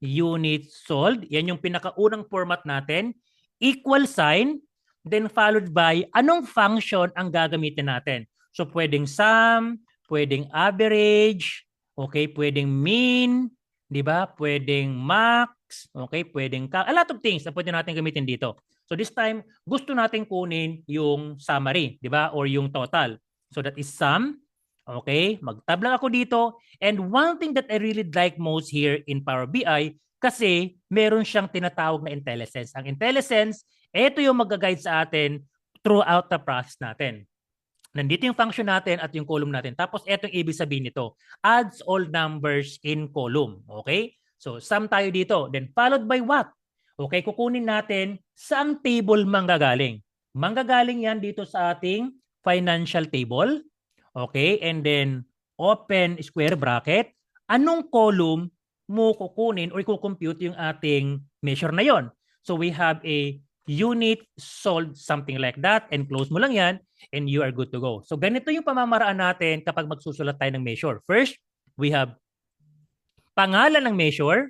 unit sold, yan yung pinakaunang format natin, equal sign, then followed by anong function ang gagamitin natin. So, pwedeng sum, pwedeng average, okay, pwedeng mean, di ba? Pwedeng max, okay, pwedeng a lot of things na pwede natin gamitin dito. So, this time, gusto natin kunin yung summary, di ba? Or yung total. So, that is sum. Okay, mag-tab lang ako dito. And one thing that I really like most here in Power BI, kasi meron siyang tinatawag na IntelliSense. Ang IntelliSense, ito yung mag-guide sa atin throughout the process natin. Nandito yung function natin at yung column natin. Tapos ito yung ibig sabihin nito. Adds all numbers in column. Okay? So, sum tayo dito. Then followed by what? Okay, kukunin natin saang table manggagaling. Manggagaling yan dito sa ating financial table. Okay, and then open square bracket. Anong column mo kukunin or i-compute yung ating measure na yon? So we have a unit sold, something like that, and close mo lang yan and you are good to go. So ganito yung pamamaraan natin kapag magsusulat tayo ng measure. First, we have pangalan ng measure,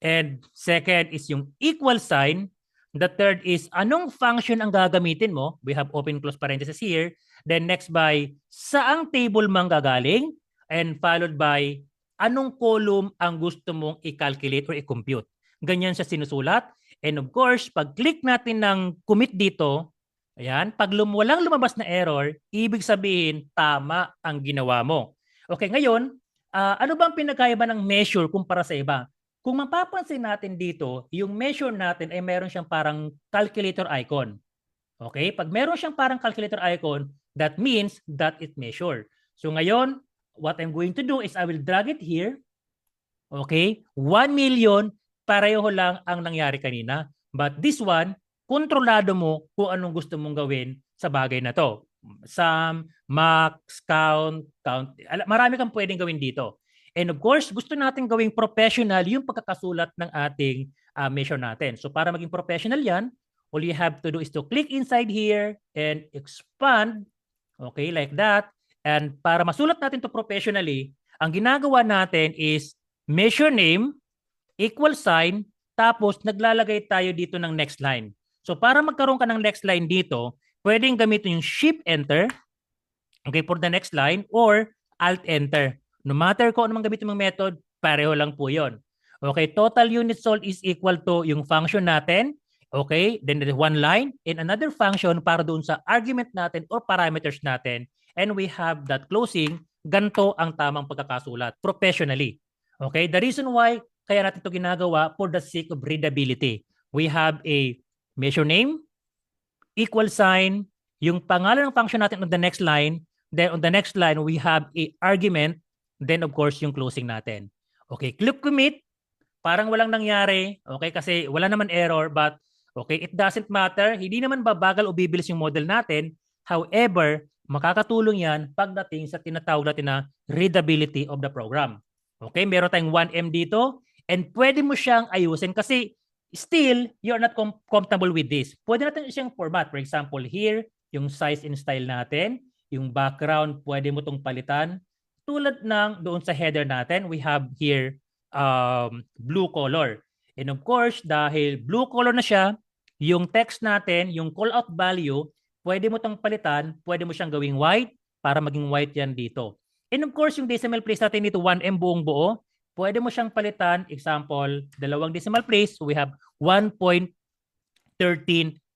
and second is yung equal sign. The third is anong function ang gagamitin mo. We have open close parenthesis here. Then next by saang table manggagaling, and followed by anong column ang gusto mong i-calculate or i-compute. Ganyan siya sinusulat. And of course, pag click natin ng commit dito, ayan, pag walang lumabas na error, ibig sabihin tama ang ginawa mo. Okay, ngayon, ano bang pinagkaiba ng measure kumpara sa iba? Kung mapapansin natin dito, yung measure natin ay meron siyang parang calculator icon. Okay? Pag meron siyang parang calculator icon, that means that it measure. So ngayon, what I'm going to do is I will drag it here. Okay? 1 million, pareho lang ang nangyari kanina. But this one, kontrolado mo kung anong gusto mong gawin sa bagay na to. Sum, max, count. Marami kang pwedeng gawin dito. And of course, gusto natin gawing professional yung pagkakasulat ng ating measure natin. So para maging professional yan, all you have to do is to click inside here and expand. Okay, like that. And para masulat natin to professionally, ang ginagawa natin is measure name, equal sign, tapos naglalagay tayo dito ng next line. So para magkaroon ka ng next line dito, pwedeng gamitin yung Shift Enter, okay, for the next line, or Alt Enter. No matter kung anong gamitin mong method, pareho lang po yon. Okay, total unit sold is equal to yung function natin. Okay, then there's one line and another function para doon sa argument natin or parameters natin. And we have that closing. Ganto ang tamang pagkakasulat professionally. Okay, the reason why kaya natin ito ginagawa for the sake of readability. We have a measure name, equal sign, yung pangalan ng function natin on the next line. Then on the next line, we have a argument. Then of course, yung closing natin. Okay, click commit. Parang walang nangyari. Okay, kasi wala naman error. But okay, it doesn't matter. Hindi naman babagal o bibilis yung model natin. However, makakatulong yan pagdating sa tinatawag natin na readability of the program. Okay, meron tayong 1M dito. And pwede mo siyang ayusin kasi still, you're not comfortable with this. Pwede natin siyang format. For example, here, yung size and style natin, yung background, pwede mo itong palitan. Tulad ng doon sa header natin, we have here blue color. And of course, dahil blue color na siya, yung text natin, yung call out value, pwede mo itong palitan, pwede mo siyang gawing white para maging white yan dito. And of course, yung decimal place natin dito, 1M buong buo, pwede mo siyang palitan. Example, dalawang decimal place, so we have 1.13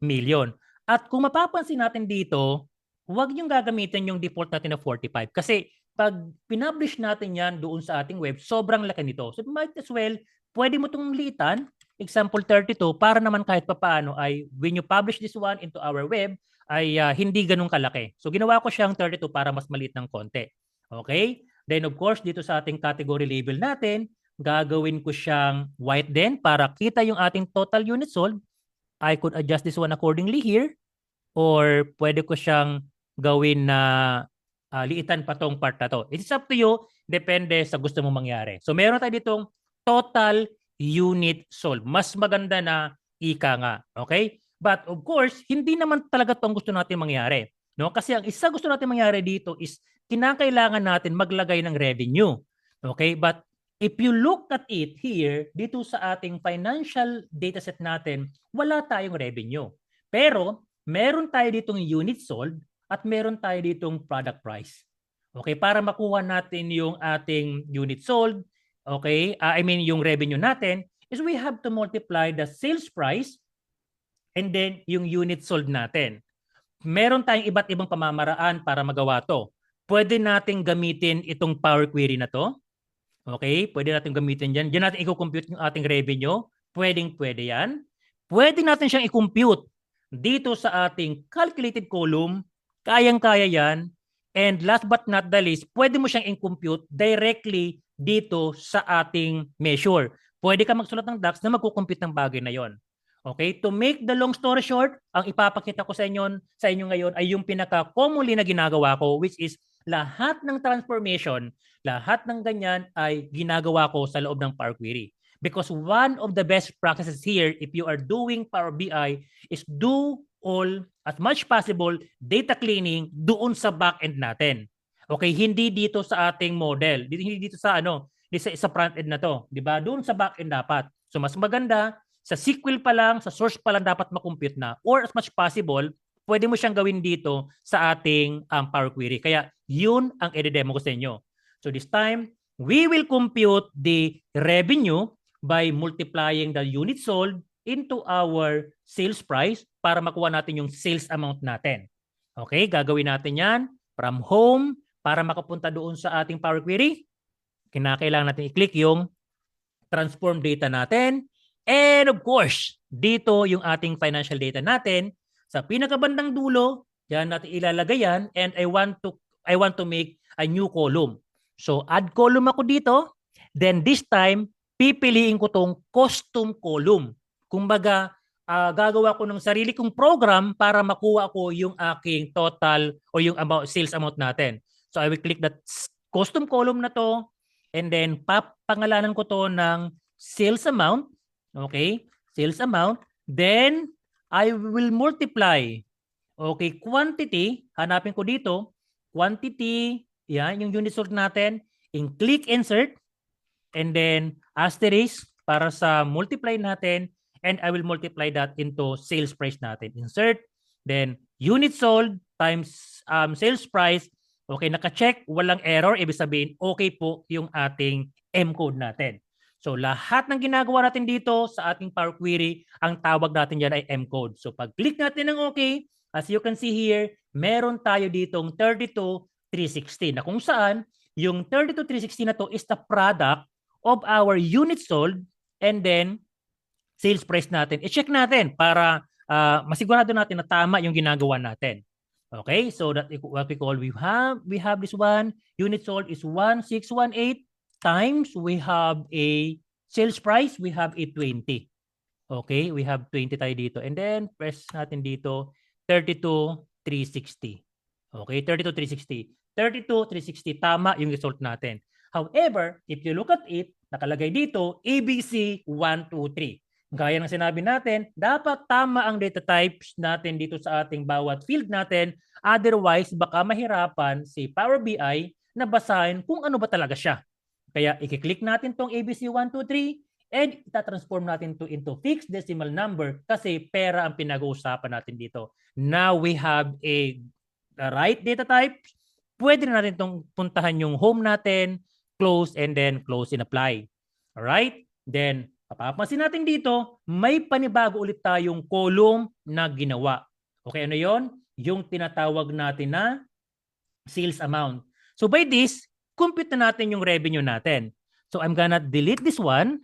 million. At kung mapapansin natin dito, huwag niyong gagamitin yung default natin na 45 kasi pag pinublish natin yan doon sa ating web, sobrang laki nito. So might as well, pwede mo itong liitan, example 32, para naman kahit papaano ay when you publish this one into our web, ay hindi ganun kalaki. So ginawa ko siyang 32 para mas maliit ng konti. Okay? Then of course, dito sa ating category label natin, gagawin ko siyang white din para kita yung ating total units sold. I could adjust this one accordingly here or pwede ko siyang gawin na liitan pa tong part na to. It's up to you. Depende sa gusto mong mangyari. So meron tayo ditong total unit sold. Mas maganda na ika nga. Okay? But of course, hindi naman talaga itong gusto natin mangyari. No? Kasi ang isa gusto natin mangyari dito is kinakailangan natin maglagay ng revenue. Okay? But if you look at it here, dito sa ating financial dataset natin, wala tayong revenue. Pero meron tayo ditong unit sold at meron tayo ditong product price. Okay, para makuha natin yung ating unit sold, okay, I mean yung revenue natin, is we have to multiply the sales price and then yung unit sold natin. Meron tayong iba't ibang pamamaraan para magawa to. Pwede nating gamitin itong Power Query na to. Okay, pwede natin gamitin yan. Diyan natin i-compute yung ating revenue. Pwede yan. Pwede natin siyang i-compute dito sa ating calculated column. Kayang-kaya yan. And last but not the least, pwede mo siyang i-compute directly dito sa ating measure. Pwede ka magsulat ng DAX na magkukompute ng bagay na yon. Okay, to make the long story short, ang ipapakita ko sa inyo ngayon ay yung pinaka-commonly na ginagawa ko, which is lahat ng transformation, lahat ng ganyan ay ginagawa ko sa loob ng Power Query. Because one of the best practices here, if you are doing Power BI, is do all, as much possible, data cleaning doon sa back-end natin. Okay, hindi dito sa ating model, hindi dito sa sa front-end na to, di ba? Doon sa back-end dapat. So mas maganda, sa SQL pa lang, sa source pa lang dapat makompute na. Or as much possible, pwede mo siyang gawin dito sa ating Power Query. Kaya yun ang i-demo ko sa inyo. So this time, we will compute the revenue by multiplying the unit sold into our sales price para makuha natin yung sales amount natin. Okay, gagawin natin yan from home para makapunta doon sa ating Power Query. Kinakailangan natin i-click yung transform data natin. And of course, dito yung ating financial data natin. Sa pinakabandang dulo, yan natin ilalagay yan. And I want to make a new column. So add column ako dito. Then this time, pipiliin ko tong custom column. Kumbaga, gagawa ko ng sarili kong program para makuha ko yung aking total o yung sales amount natin. So I will click that custom column na to. And then papangalanan ko to ng sales amount. Okay, sales amount. Then, I will multiply. Okay, quantity. Hanapin ko dito. Quantity. Yan, yung unit sold natin. Click insert. And then, asterisk para sa multiply natin. And I will multiply that into sales price natin. Insert. Then, unit sold times sales price. Okay, naka-check. Walang error. Ibig sabihin, okay po yung ating M code natin. So lahat ng ginagawa natin dito sa ating Power Query, ang tawag natin dyan ay M-code. So pag-click natin ng OK, as you can see here, meron tayo ditong 32,360 na kung saan yung 32,360 na to is the product of our unit sold and then sales price natin. I-check natin para masigurado natin na tama yung ginagawa natin. Okay, so that what we call, we have this one, unit sold is 1618 times we have a sales price, we have a 20. Okay, we have 20 tayo dito. And then press natin dito 32,360. Okay, 32,360. 32,360 tama yung result natin. However, if you look at it, nakalagay dito, ABC 123. Gaya ng sinabi natin, dapat tama ang data types natin dito sa ating bawat field natin. Otherwise, baka mahirapan si Power BI na basahin kung ano ba talaga siya. Kaya i-click natin tong ABC123 and itatransform natin to into fixed decimal number kasi pera ang pinag-uusapan natin dito. Now we have a right data type. Pwede na natin itong puntahan yung home natin, close, and then close and apply. Alright? Then, papapansin natin dito, may panibago ulit tayong column na ginawa. Okay, ano yon? Yung tinatawag natin na sales amount. So by this, compute na natin yung revenue natin. So I'm gonna delete this one.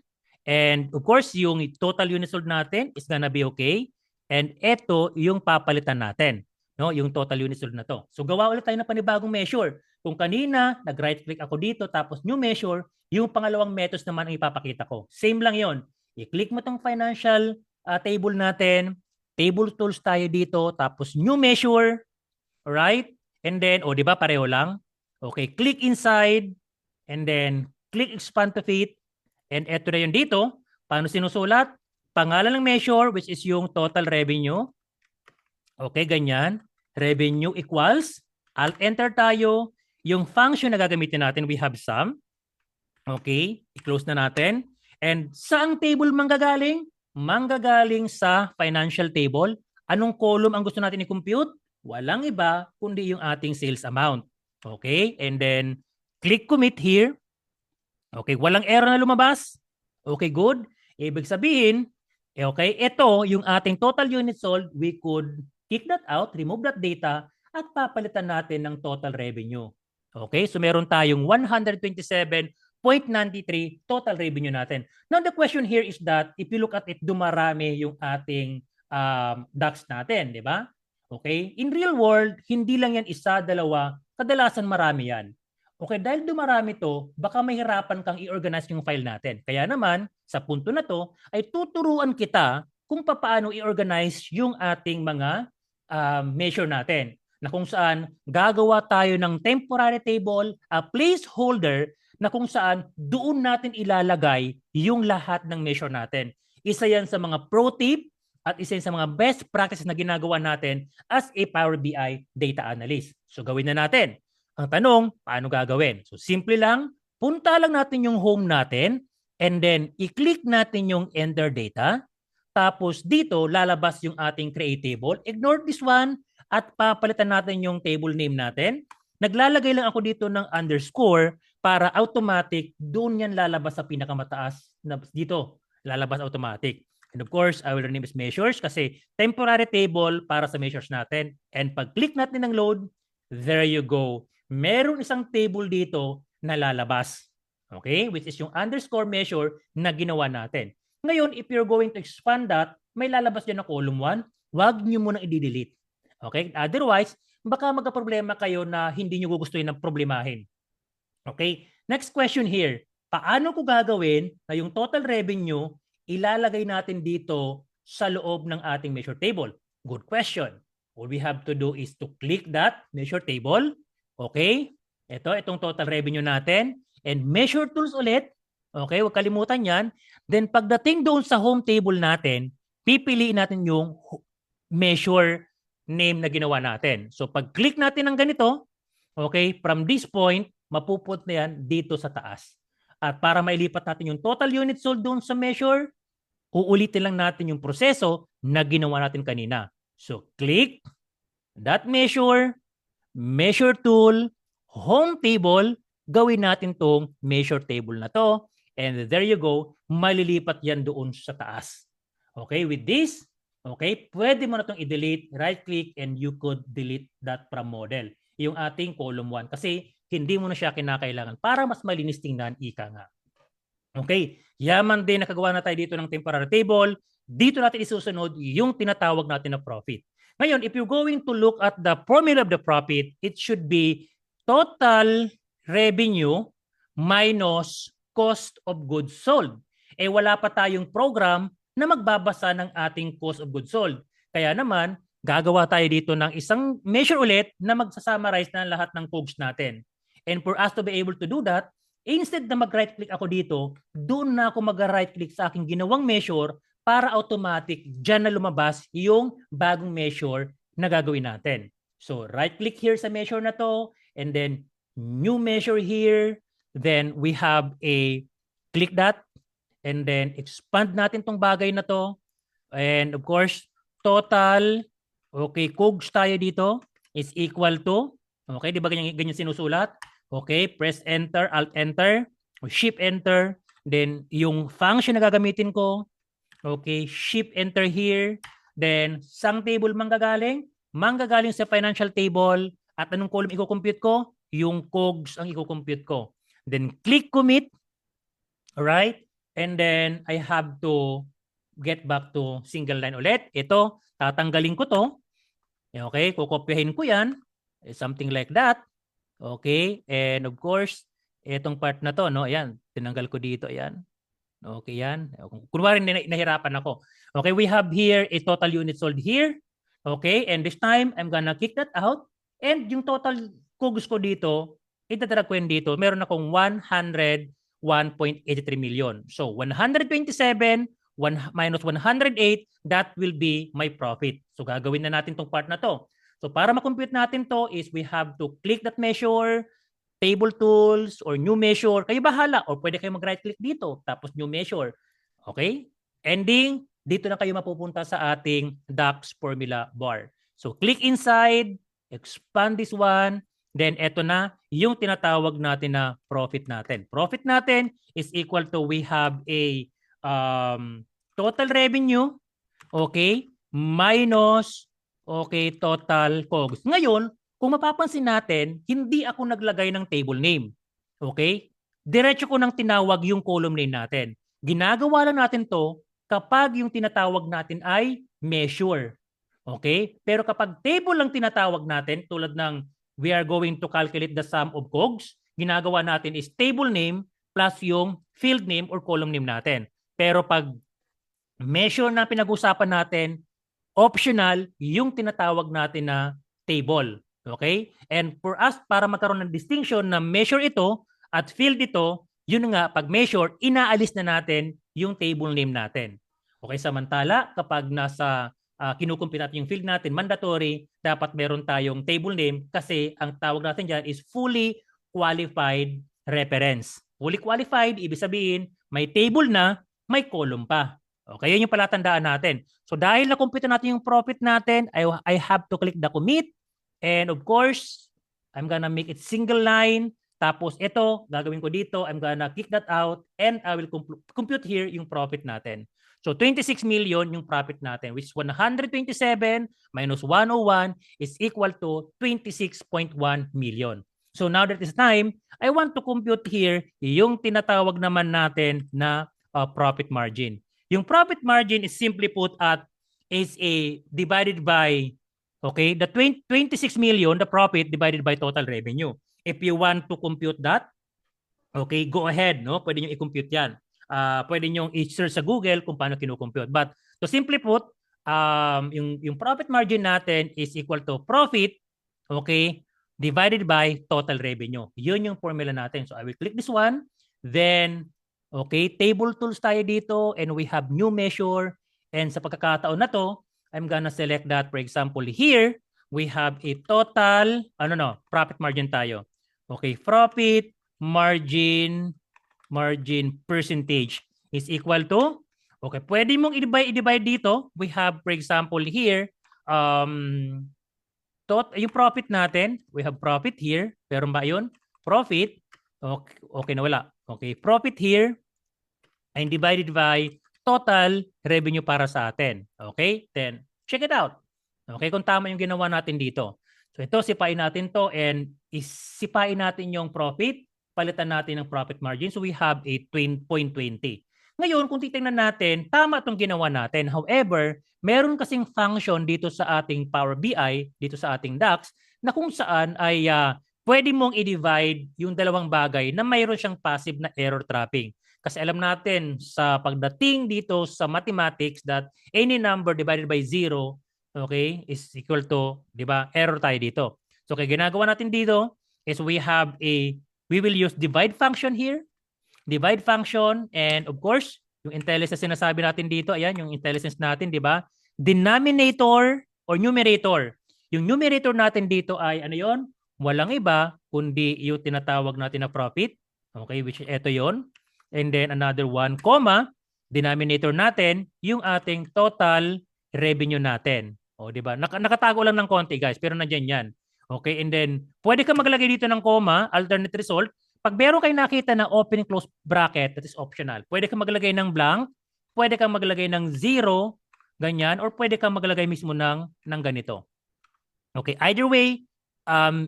And of course, yung total units sold natin is gonna be okay. And ito yung papalitan natin. No, yung total units sold na to. So gawa ulit tayo ng panibagong measure. Kung kanina, nag-right click ako dito tapos new measure, yung pangalawang methods naman ang ipapakita ko. Same lang yon. I-click mo tong financial table natin. Table tools tayo dito. Tapos new measure. Alright? And then, di ba pareho lang? Okay, click inside. And then, click expand to fit. And eto na yun dito. Paano sinusulat? Pangalan ng measure, which is yung total revenue. Okay, ganyan. Revenue equals. Alt-enter tayo. Yung function na gagamitin natin, we have sum. Okay, i-close na natin. And saang table manggagaling? Manggagaling sa financial table. Anong column ang gusto natin i-compute? Walang iba kundi yung ating sales amount. Okay, and then click commit here. Okay, walang error na lumabas. Okay, good. Ibig sabihin, okay, ito yung ating total units sold. We could kick that out, remove that data, at papalitan natin ng total revenue. Okay, so meron tayong 127.93 total revenue natin. Now, the question here is that if you look at it, dumarami yung ating DAX natin, di ba? Okay, in real world, hindi lang yan isa, dalawa, kadalasan marami yan. Okay, dahil dumarami to, baka mahirapan kang i-organize yung file natin. Kaya naman, sa punto na to, ay tuturuan kita kung paano i-organize yung ating mga measure natin. Na kung saan gagawa tayo ng temporary table, a placeholder, na kung saan doon natin ilalagay yung lahat ng measure natin. Isa yan sa mga pro tip at isa yan sa mga best practices na ginagawa natin as a Power BI data analyst. So gawin na natin. Ang tanong, paano gagawin? So simple lang, punta lang natin yung home natin and then i-click natin yung enter data. Tapos dito lalabas yung ating create table. Ignore this one at papalitan natin yung table name natin. Naglalagay lang ako dito ng underscore para automatic doon yan lalabas sa pinakamataas na dito. Lalabas automatic. And of course, I will rename this measures kasi temporary table para sa measures natin. And pag click natin ng load, there you go. Meron isang table dito na lalabas. Okay? Which is yung underscore measure na ginawa natin. Ngayon, if you're going to expand that, may lalabas dyan na column 1. Huwag nyo munang i-delete. Okay? Otherwise, baka magka-problema kayo na hindi nyo gugustuhin ng problemahin. Okay? Next question here. Paano ko gagawin na yung total revenue ilalagay natin dito sa loob ng ating measure table? Good question. All we have to do is to click that measure table. Okay? Itong total revenue natin. And measure tools ulit. Okay? Huwag kalimutan yan. Then pagdating doon sa home table natin, pipiliin natin yung measure name na ginawa natin. So pag click natin ng ganito, okay, from this point, mapuput na yan dito sa taas. At para mailipat natin yung total units sold doon sa measure, uulitin lang natin yung proseso na ginawa natin kanina. So click that measure, measure tool, home table, gawin natin tong measure table na to. And there you go, malilipat yan doon sa taas. Okay, with this, okay, pwede mo na itong i-delete, right-click, and you could delete that from model. Yung ating column 1. Kasi hindi mo na siya kinakailangan para mas malinis tingnan, ika nga. Okay, yaman din nakagawa na tayo dito ng temporary table. Dito natin isusunod yung tinatawag natin na profit. Ngayon, if you're going to look at the formula of the profit, it should be total revenue minus cost of goods sold. Eh wala pa tayong program na magbabasa ng ating cost of goods sold. Kaya naman, gagawa tayo dito ng isang measure ulit na magsasummarize na lahat ng COGS natin. And for us to be able to do that, Instead na mag-right click ako dito, doon na ako mag-right click sa aking ginawang measure para automatic dyan na lumabas yung bagong measure na gagawin natin. So right click here sa measure na to, and then new measure here, then we have a click that, and then expand natin tong bagay na to, and of course total, okay, COGS tayo dito is equal to, okay, di ba ganyan sinusulat? Okay, press enter, alt enter, shift enter, then yung function na gagamitin ko, okay, shift enter here, then sang table manggagaling? Manggagaling sa financial table, at anong column i-compute ko? Yung COGS ang i-compute ko. Then click commit, alright? And then I have to get back to single line ulit. Ito, tatanggalin ko to. Okay, kukopyahin ko yan. Something like that. Okay, and of course, itong part na to, no, ayan, tinanggal ko dito, ayan. Okay, yan. Kunwari nahirapan ako. Okay, we have here a total unit sold here. Okay, and this time, I'm gonna kick that out. And yung total COGS ko dito, itadrag ko yun dito, meron akong 101.83 million. So, 127 minus 108, that will be my profit. So, gagawin na natin tong part na to. So para ma-compute natin to is we have to click that measure, table tools, or new measure. Kayo bahala. Or pwede kayo mag-right click dito, tapos new measure. Okay? Ending, dito na kayo mapupunta sa ating DAX formula bar. So click inside, expand this one, then eto na yung tinatawag natin na profit natin. Profit natin is equal to, we have a total revenue, okay, minus, okay, total COGS. Ngayon, kung mapapansin natin, hindi ako naglagay ng table name. Okay? Diretso ko nang tinawag yung column name natin. Ginagawa lang natin to kapag yung tinatawag natin ay measure. Okay? Pero kapag table lang tinatawag natin, tulad ng we are going to calculate the sum of COGS, ginagawa natin is table name plus yung field name or column name natin. Pero pag measure na pinag-usapan natin, optional yung tinatawag natin na table. Okay? And for us, para magkaroon ng distinction na measure ito at field ito, yun nga, pag measure, inaalis na natin yung table name natin. Okay, samantala, kapag nasa kinukumpit natin yung field natin, mandatory, dapat meron tayong table name kasi ang tawag natin dyan is fully qualified reference. Fully qualified, ibig sabihin, may table na, may column pa. Okay, yun yung palatandaan natin. So dahil na-compute natin yung profit natin, I have to click the commit. And of course, I'm gonna make it single line. Tapos ito, gagawin ko dito, I'm gonna kick that out and I will compute here yung profit natin. So 26 million yung profit natin, which is 127 minus 101 is equal to 26.1 million. So now that is time, I want to compute here yung tinatawag naman natin na profit margin. Yung profit margin is simply put at is a divided by, okay, the 26 million, the profit divided by total revenue. If you want to compute that, okay, go ahead, no? Pwede nyo i-compute yan. Pwede nyo i-search sa Google kung paano kinukompute. But to simply put, yung profit margin natin is equal to profit, okay, divided by total revenue. Yun yung formula natin. So I will click this one. Then, okay, table tools tayo dito and we have new measure. And sa pagkakataon na to, I'm gonna select that. For example, here, we have a total, profit margin tayo. Okay, profit margin percentage is equal to, okay, pwede mong i-divide dito. We have, for example, here, yung profit natin, we have profit here. Pero ba yun? Profit, okay na wala. Okay, profit here and divided by total revenue para sa atin. Okay, then check it out. Okay, kung tama yung ginawa natin dito. So ito, sipain natin to and isipain natin yung profit, palitan natin ng profit margin. So we have a 0.20. Ngayon, kung titingnan natin, tama itong ginawa natin. However, meron kasing function dito sa ating Power BI, dito sa ating DAX, na kung saan ay pwede mong i-divide yung dalawang bagay na mayroon siyang passive na error trapping. Kasi alam natin sa pagdating dito sa mathematics that any number divided by 0, okay, is equal to, di ba, error tayo dito. So kaya ginagawa natin dito is we have a we will use divide function here. Divide function, and of course, yung intelligence na sinasabi natin dito, ayan, yung intelligence natin, di ba? Denominator or numerator. Yung numerator natin dito ay ano yon? Walang iba kundi yung tinatawag natin na profit. Okay, which ito yon. And then another one, comma, denominator natin, yung ating total revenue natin. O, di ba? Nakatago lang ng konti, guys, pero nandiyan yan. Okay, and then pwede ka maglagay dito ng comma, alternate result. Pag meron kayo nakita na open and close bracket, that is optional. Pwede kang maglagay ng blank, pwede kang maglagay ng zero, ganyan, or pwede kang maglagay mismo ng ganito. Okay, either way,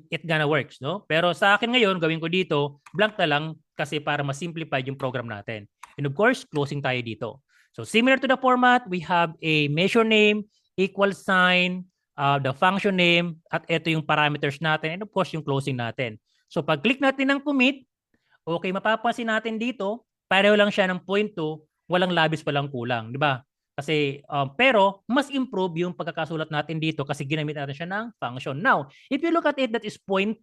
it gonna works, no? Pero sa akin ngayon, gawin ko dito, blank na lang kasi para ma-simplify yung program natin. And of course, closing tayo dito. So similar to the format, we have a measure name, equal sign, the function name, at ito yung parameters natin, and of course, yung closing natin. So pag click natin ng commit, okay, mapapansin natin dito, pareho lang siya ng 0.2, walang labis palang kulang, di ba? Kasi, pero mas improve yung pagkakasulat natin dito kasi ginamit natin siya ng function. Now, if you look at it that is 0.2,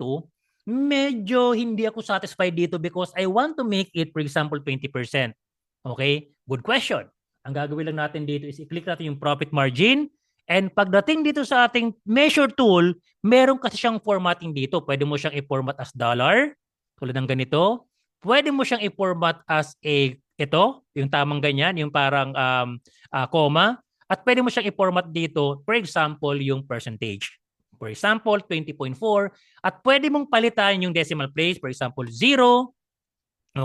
medyo hindi ako satisfied dito because I want to make it, for example, 20%. Okay? Good question. Ang gagawin lang natin dito is i-click natin yung profit margin. And pagdating dito sa ating measure tool, meron kasi siyang formatting dito. Pwede mo siyang i-format as dollar, tulad ng ganito. Pwede mo siyang i-format as ito, yung tamang ganyan, yung parang comma. At pwede mo siyang i-format dito, for example, yung percentage. For example, 20.4. At pwede mong palitan yung decimal place, for example, 0.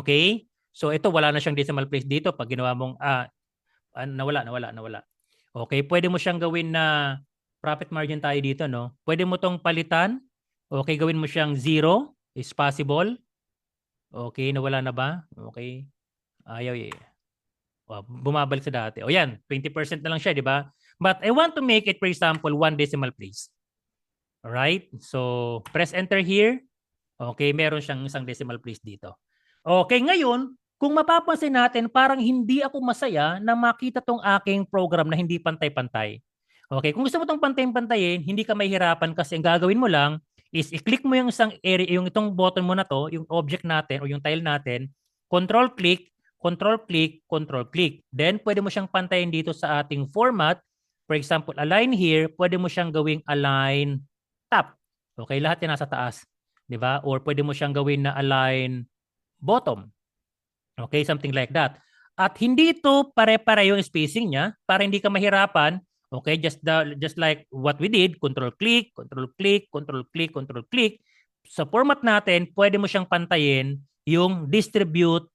Okay? So ito, wala na siyang decimal place dito. Pag ginawa mong, nawala. Okay, pwede mo siyang gawin na profit margin tayo dito, no? Pwede mo tong palitan. Okay, gawin mo siyang 0 is possible. Okay, nawala na ba? Okay. Ayaw eh. Bumabalik sa dati. O yan, 20% na lang siya, di ba? But I want to make it, for example, 1 decimal place. Alright? So, press enter here. Okay, meron siyang isang decimal place dito. Okay, ngayon, kung mapapansin natin, parang hindi ako masaya na makita tong aking program na hindi pantay-pantay. Okay, kung gusto mo tong pantay-pantayin, hindi ka mahihirapan kasi ang gagawin mo lang is i-click mo yung isang area, yung itong button mo na to, yung object natin o yung tile natin, control click, control click, control click. Then pwede mo siyang pantayin dito sa ating format. For example, align here, pwede mo siyang gawing align top. Okay, lahat yan nasa taas. 'Di ba? Or pwede mo siyang gawin na align bottom. Okay, something like that. At hindi ito pare-pare yung spacing niya para hindi ka mahirapan. Okay, just like what we did, control click, control click, control click, control click. Sa format natin, pwede mo siyang pantayin yung distribute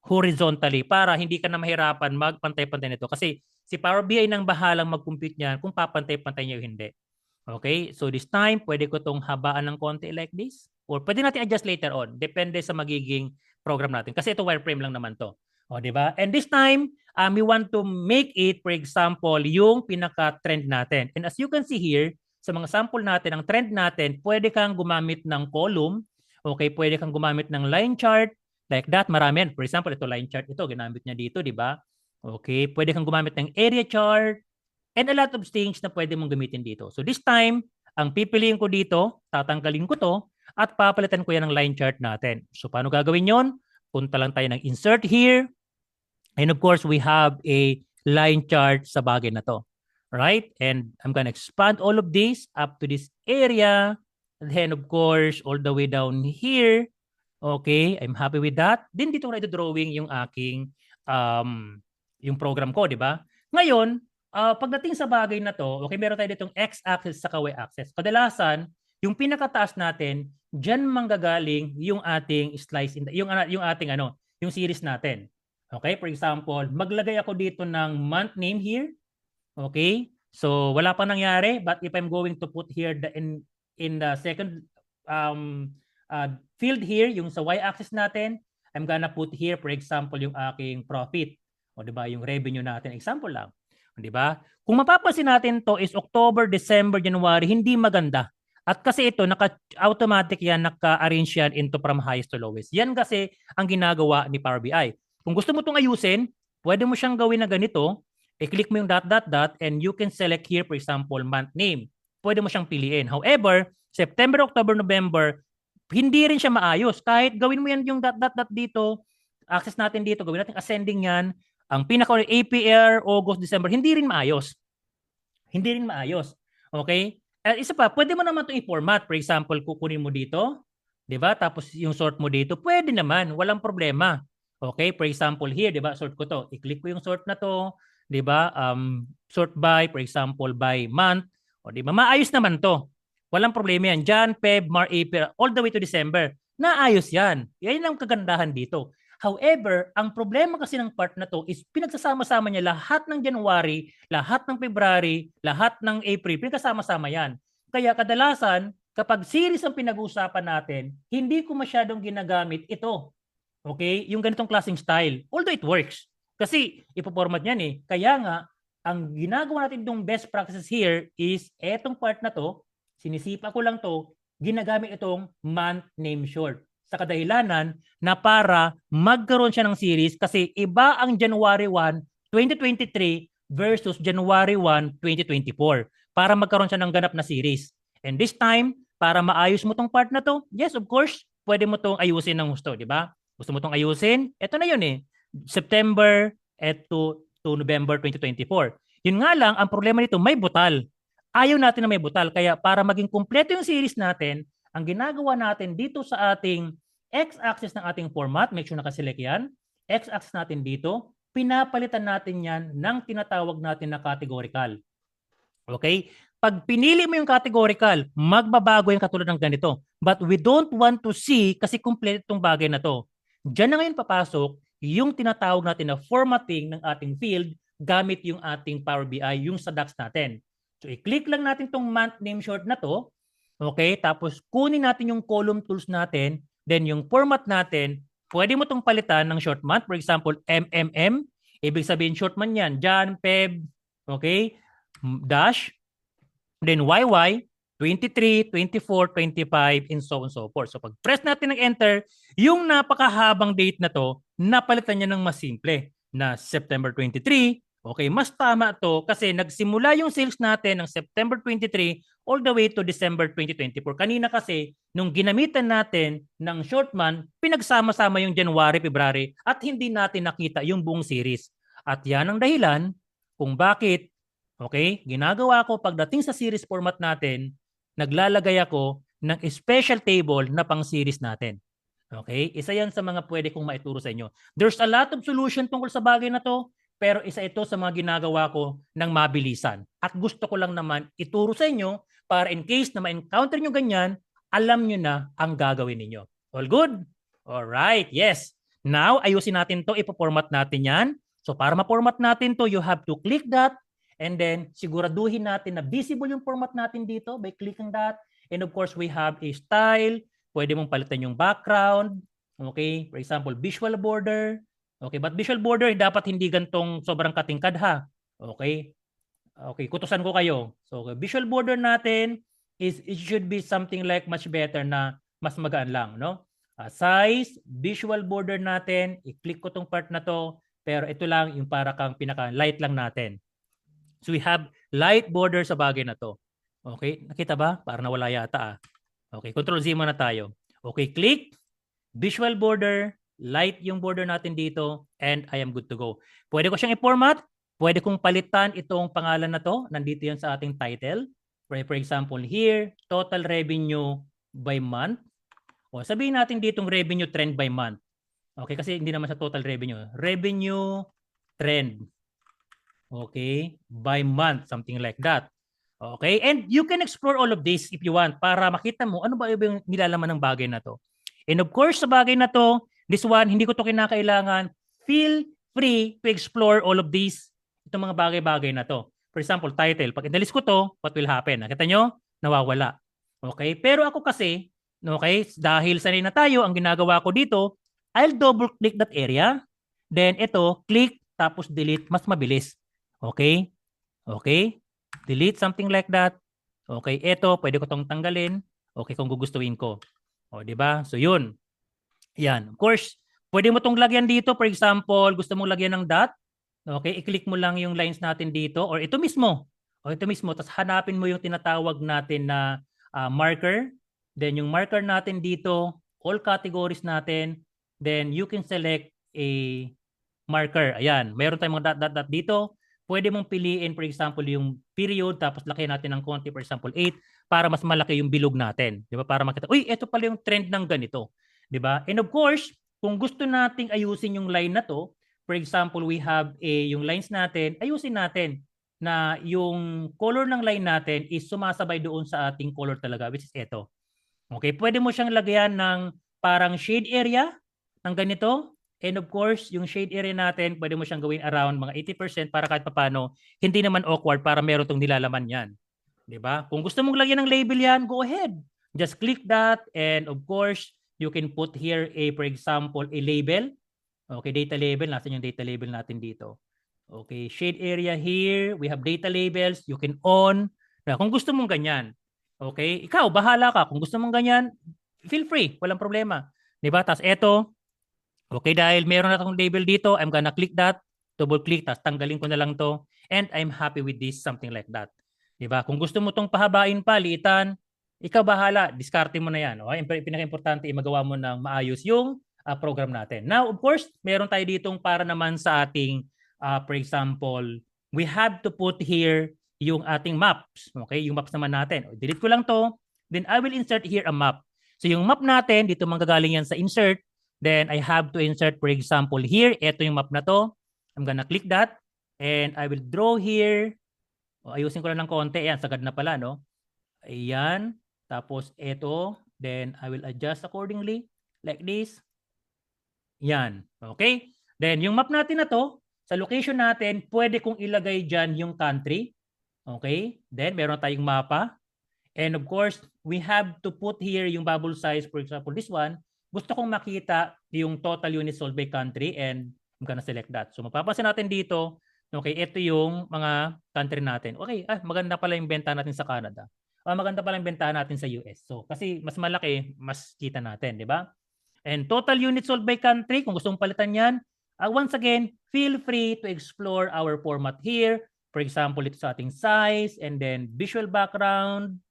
horizontally para hindi ka na mahirapan magpantay-pantay nito kasi si Power BI nang bahalang mag-compute niyan kung papantay-pantay niya o hindi. Okay, so this time, pwede ko itong habaan ng konti like this. Or pwede natin adjust later on. Depende sa magiging program natin. Kasi ito wireframe lang naman to. O, di ba? And this time, we want to make it, for example, yung pinaka-trend natin. And as you can see here, sa mga sample natin, ang trend natin, pwede kang gumamit ng column. Okay, pwede kang gumamit ng line chart. Like that, marami yan. For example, ito line chart. Ito, ginamit niya dito, di ba? Okay, pwede kang gumamit ng area chart. And a lot of things na pwede mong gamitin dito. So this time, ang pipiliin ko dito, tatanggalin ko to, at papalitan ko yan ng line chart natin. So paano gagawin yon? Punta lang tayo ng insert here. And of course, we have a line chart sa bagay na to. Right? And I'm gonna expand all of this up to this area. And then of course, all the way down here. Okay, I'm happy with that. Then dito ko na ito-drawing yung aking yung program ko, di ba? Ngayon, pagdating sa bagay na to, okay, meron tayo ditong x-axis sa y-axis. Kadalasan, yung pinakataas natin, diyan manggagaling yung ating slice yung ating yung series natin. Okay, for example, maglagay ako dito ng month name here. Okay? So wala pa nangyari, but if I'm going to put here in the second field here, yung sa y-axis natin, I'm gonna put here, for example, yung aking profit. O di ba, yung revenue natin. Example lang. Di ba? Kung mapapansin natin to is October, December, January, hindi maganda. At kasi ito, automatic yan, naka-arrange yan into from highest to lowest. Yan kasi ang ginagawa ni Power BI. Kung gusto mo itong ayusin, pwede mo siyang gawin na ganito. I-click mo yung dot, dot, dot, and you can select here, for example, month name. Pwede mo siyang piliin. However, September, October, November, hindi rin siya maayos. Kahit gawin mo yan yung dot dito, access natin dito, gawin natin ascending yan, ang pinaka APR, August, December, hindi rin maayos. Hindi rin maayos. Okay? Isa pa, pwede mo naman itong i-format. For example, kukunin mo dito, di ba? Tapos yung sort mo dito, pwede naman, walang problema. Okay? For example, here, di ba? Sort ko to. I-click ko yung sort na to, di ba? Sort by, for example, by month. O di ba? Maayos naman to. Walang problema yan. Jan, Feb, March, April, all the way to December. Naayos yan. Yan ang kagandahan dito. However, ang problema kasi ng part na to is pinagsasama-sama niya lahat ng January, lahat ng February, lahat ng April, pinagsasama-sama yan. Kaya kadalasan, kapag series ang pinag-uusapan natin, hindi ko masyadong ginagamit ito. Okay? Yung ganitong klaseng style. Although it works. Kasi ipoformat niyan eh. Kaya nga, ang ginagawa natin itong best practices here is etong part na to, sinisipa ko lang to, ginagamit itong month name short sa kadahilanan na para magkaroon siya ng series kasi iba ang January 1, 2023 versus January 1, 2024 para magkaroon siya ng ganap na series. And this time, para maayos mo tong part na to, yes, of course, pwede mo tong ayusin ng gusto, di ba? Gusto mo tong ayusin? Ito na yun eh. September to November 2024. Yun nga lang, ang problema nito, may butal. Ayaw natin na may butal. Kaya para maging kumpleto yung series natin, ang ginagawa natin dito sa ating x-axis ng ating format, make sure nakaselect yan, x-axis natin dito, pinapalitan natin yan ng tinatawag natin na categorical. Okay? Pag pinili mo yung categorical, magbabago yung katulad ng ganito. But we don't want to see kasi complete itong bagay na to. Diyan na ngayon papasok yung tinatawag natin na formatting ng ating field gamit yung ating Power BI, yung sa DAX natin. So i-click lang natin tong month name short na to. Okay? Tapos kunin natin yung column tools natin. Then yung format natin, pwede mo itong palitan ng short month. For example, MMM. Ibig sabihin short month yan. Jan, Feb, okay? Dash. Then YY, 23, 24, 25, and so on and so forth. So pag press natin ng enter, yung napakahabang date na to, napalitan niya ng mas simple na September 23. Okay, mas tama to kasi nagsimula yung sales natin ng September 23 all the way to December 2024. Kanina kasi, nung ginamitan natin ng short month, pinagsama-sama yung January, February at hindi natin nakita yung buong series. At yan ang dahilan kung bakit, okay, ginagawa ko pagdating sa series format natin, naglalagay ako ng special table na pang series natin. Okay? Isa yan sa mga pwede kong maituro sa inyo. There's a lot of solution tungkol sa bagay na to, pero isa ito sa mga ginagawa ko ng mabilisan. At gusto ko lang naman ituro sa inyo para in case na ma-encounter nyo ganyan, alam nyo na ang gagawin ninyo. All good? Alright, yes. Now, ayusin natin to, ipo-format natin yan. So para ma-format natin to, you have to click that and then siguraduhin natin na visible yung format natin dito by clicking that. And of course, we have a style. Pwede mong palitan yung background. Okay, for example, visual border. Okay, but visual border dapat hindi gantong sobrang katingkad ha. Okay? Okay, kutusan ko kayo. So, visual border natin is it should be something like much better na mas magaan lang, no? Size, visual border natin, i-click ko tong part na to, pero ito lang yung para kang pinaka-light lang natin. So, we have light border sa bagay na to. Okay, nakita ba? Para nawala yata ah. Okay, Control Z muna tayo. Okay, click, visual border, light yung border natin dito, and I am good to go. Pwede ko siyang i-format, pwede kong palitan itong pangalan na to, nandito yan sa ating title. For example, here, total revenue by month. O sabihin natin ditong revenue trend by month. Okay, kasi hindi naman sa total revenue. Revenue trend. Okay, by month, something like that. Okay, and you can explore all of this if you want para makita mo ano ba yung nilalaman ng bagay na to. And of course, sa bagay na to, this one, hindi ko to kinakailangan. Feel free to explore all of these, itong mga bagay-bagay na to. For example, title. Pag inalis ko to, what will happen? Nakita nyo? Nawawala. Okay? Pero ako kasi, okay, dahil sanay na tayo, ang ginagawa ko dito, I'll double-click that area. Then ito, click, tapos delete. Mas mabilis. Okay? Okay? Delete, something like that. Okay, ito, pwede ko tong tanggalin. Okay, kung gugustuhin ko. O, di ba? So, yun. Yan. Of course, pwede mo tong lagyan dito. For example, gusto mong lagyan ng dot. Okay, i-click mo lang yung lines natin dito. Or ito mismo. O, ito mismo. Tapos hanapin mo yung tinatawag natin na marker. Then yung marker natin dito, all categories natin, then you can select a marker. Ayan, mayroon tayong mga dot dito. Pwede mong piliin, for example, yung period, tapos laki natin ng konti, for example, 8, para mas malaki yung bilog natin. Di ba? Para makita, uy, ito pala yung trend ng ganito. Di ba? And of course, kung gusto nating ayusin yung line na to, for example, we have yung lines natin, ayusin natin na yung color ng line natin is sumasabay doon sa ating color talaga, which is ito. Okay, pwede mo siyang lagyan ng parang shade area ng ganito. And of course, yung shade area natin, pwede mo siyang gawin around mga 80% para kahit papano, hindi naman awkward para meron tong nilalaman yan. 'Di ba? Kung gusto mong lagyan ng label yan, go ahead. Just click that and of course, you can put here for example, a label. Okay, data label. Nasaan yung data label natin dito? Okay, shade area here. We have data labels. You can on. Kung gusto mong ganyan. Okay, ikaw, bahala ka. Kung gusto mong ganyan, feel free. Walang problema. 'Di ba? Tapos eto, okay, dahil meron na akong label dito, I'm gonna click that, double click, tapos tanggalin ko na lang to, and I'm happy with this, something like that. Diba? Kung gusto mo tong pahabain pa, liitan, ikaw bahala, diskarte mo na yan. Okay? Pinaka-importante, magawa mo ng maayos yung program natin. Now, of course, meron tayo ditong para naman sa ating, for example, we have to put here yung ating maps. Okay? Yung maps naman natin. Delete ko lang to, then I will insert here a map. So yung map natin, dito manggagaling yan sa insert. Then I have to insert, for example, here. Ito yung map na to. I'm gonna click that. And I will draw here. Ayusin ko lang ng konti. Ayan, sagad na pala, no? Ayan. Tapos ito. Then I will adjust accordingly. Like this. Yan. Okay? Then yung map natin na to, sa location natin, pwede kong ilagay dyan yung country. Okay? Then meron tayong mapa. And of course, we have to put here yung bubble size. For example, this one. Gusto kong makita yung total units sold by country and I'm gonna select that. So mapapansin natin dito, okay, ito yung mga country natin. Okay, maganda pala yung benta natin sa Canada. Maganda pala yung benta natin sa US. So kasi mas malaki, mas kita natin, di ba? And total units sold by country, kung gusto mong palitan yan, once again, feel free to explore our format here. For example, ito sa ating size and then visual background.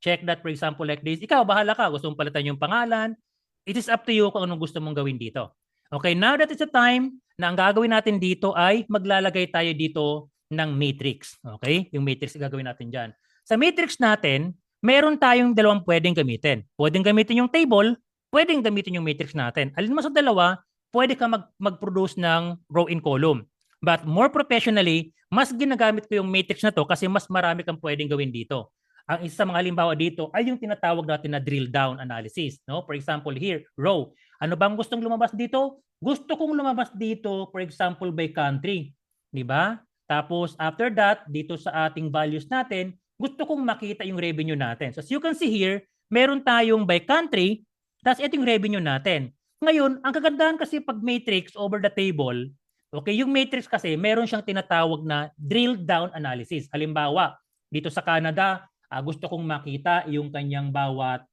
Check that, for example, like this. Ikaw, bahala ka. Gusto mong palitan yung pangalan. It is up to you kung anong gusto mong gawin dito. Okay, now that is the time na ang gagawin natin dito ay maglalagay tayo dito ng matrix. Okay, yung matrix gagawin natin dyan. Sa matrix natin, meron tayong dalawang pwedeng gamitin. Pwedeng gamitin yung table, pwedeng gamitin yung matrix natin. Alin mo sa dalawa, pwede ka mag-produce ng row and column. But more professionally, mas ginagamit ko yung matrix na to kasi mas marami kang pwedeng gawin dito. Ang isa sa mga halimbawa dito ay yung tinatawag natin na drill down analysis. No? For example here, row. Ano bang gustong lumabas dito? Gusto kong lumabas dito, for example, by country. Di ba? Tapos after that, dito sa ating values natin, gusto kong makita yung revenue natin. So as you can see here, meron tayong by country, tapos ito yung revenue natin. Ngayon, ang kagandahan kasi pag matrix over the table, okay, yung matrix kasi meron siyang tinatawag na drill down analysis. Halimbawa, dito sa Canada, gusto kong makita yung kanyang bawat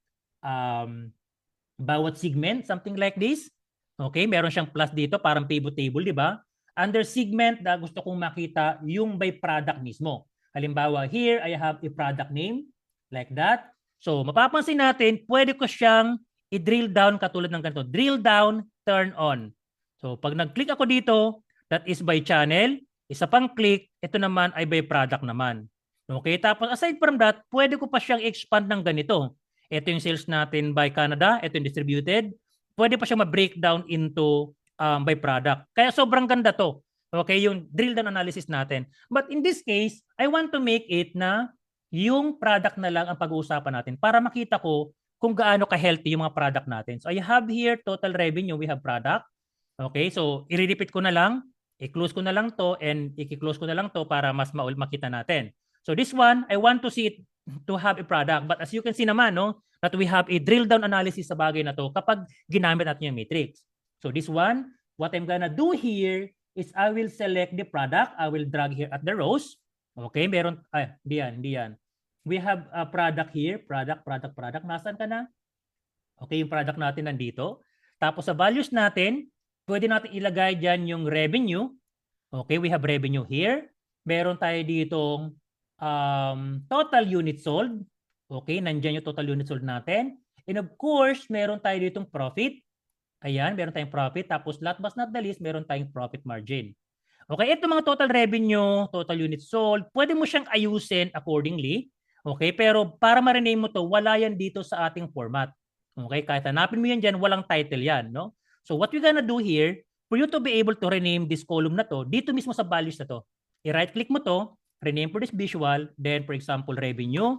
segment, something like this. Okay, meron siyang plus dito, parang pivot table, di ba? Under segment, gusto kong makita yung by product mismo. Halimbawa, here I have a product name, like that. So, mapapansin natin, pwede ko siyang i-drill down katulad ng ganito. Drill down, turn on. So, pag nag-click ako dito, that is by channel. Isa pang click, ito naman ay by product naman. Okay, tapos aside from that, pwede ko pa siyang expand ng ganito. Ito yung sales natin by Canada, ito yung distributed. Pwede pa siyang ma-breakdown into by product. Kaya sobrang ganda to. Okay, yung drill down analysis natin. But in this case, I want to make it na yung product na lang ang pag-uusapan natin para makita ko kung gaano ka-healthy yung mga product natin. So I have here total revenue, we have product. Okay, so i-repeat ko na lang, i-close ko na lang to and i-close ko na lang to para mas makita natin. So this one, I want to see it to have a product. But as you can see naman, no, that we have a drill down analysis sa bagay na to kapag ginamit natin yung matrix. So this one, what I'm gonna do here is I will select the product. I will drag here at the rows. Okay, meron, hindi yan. We have a product here, product. Nasaan ka na? Okay, yung product natin nandito. Tapos sa values natin, pwede natin ilagay dyan yung revenue. Okay, we have revenue here. Meron tayo ditong total units sold. Okay, nandiyan yung total unit sold natin. And of course, meron tayo ditong profit. Ayan, meron tayong profit. Tapos last but not the least, meron tayong profit margin. Okay, ito mga total revenue, total units sold, pwede mo siyang ayusin accordingly. Okay, pero para ma-rename mo to, wala yan dito sa ating format. Okay, kahit hanapin mo yan dyan, walang title yan. No? So what we're gonna do here, for you to be able to rename this column na to, dito mismo sa values na to, i-right click mo to, rename for this visual, then for example, revenue,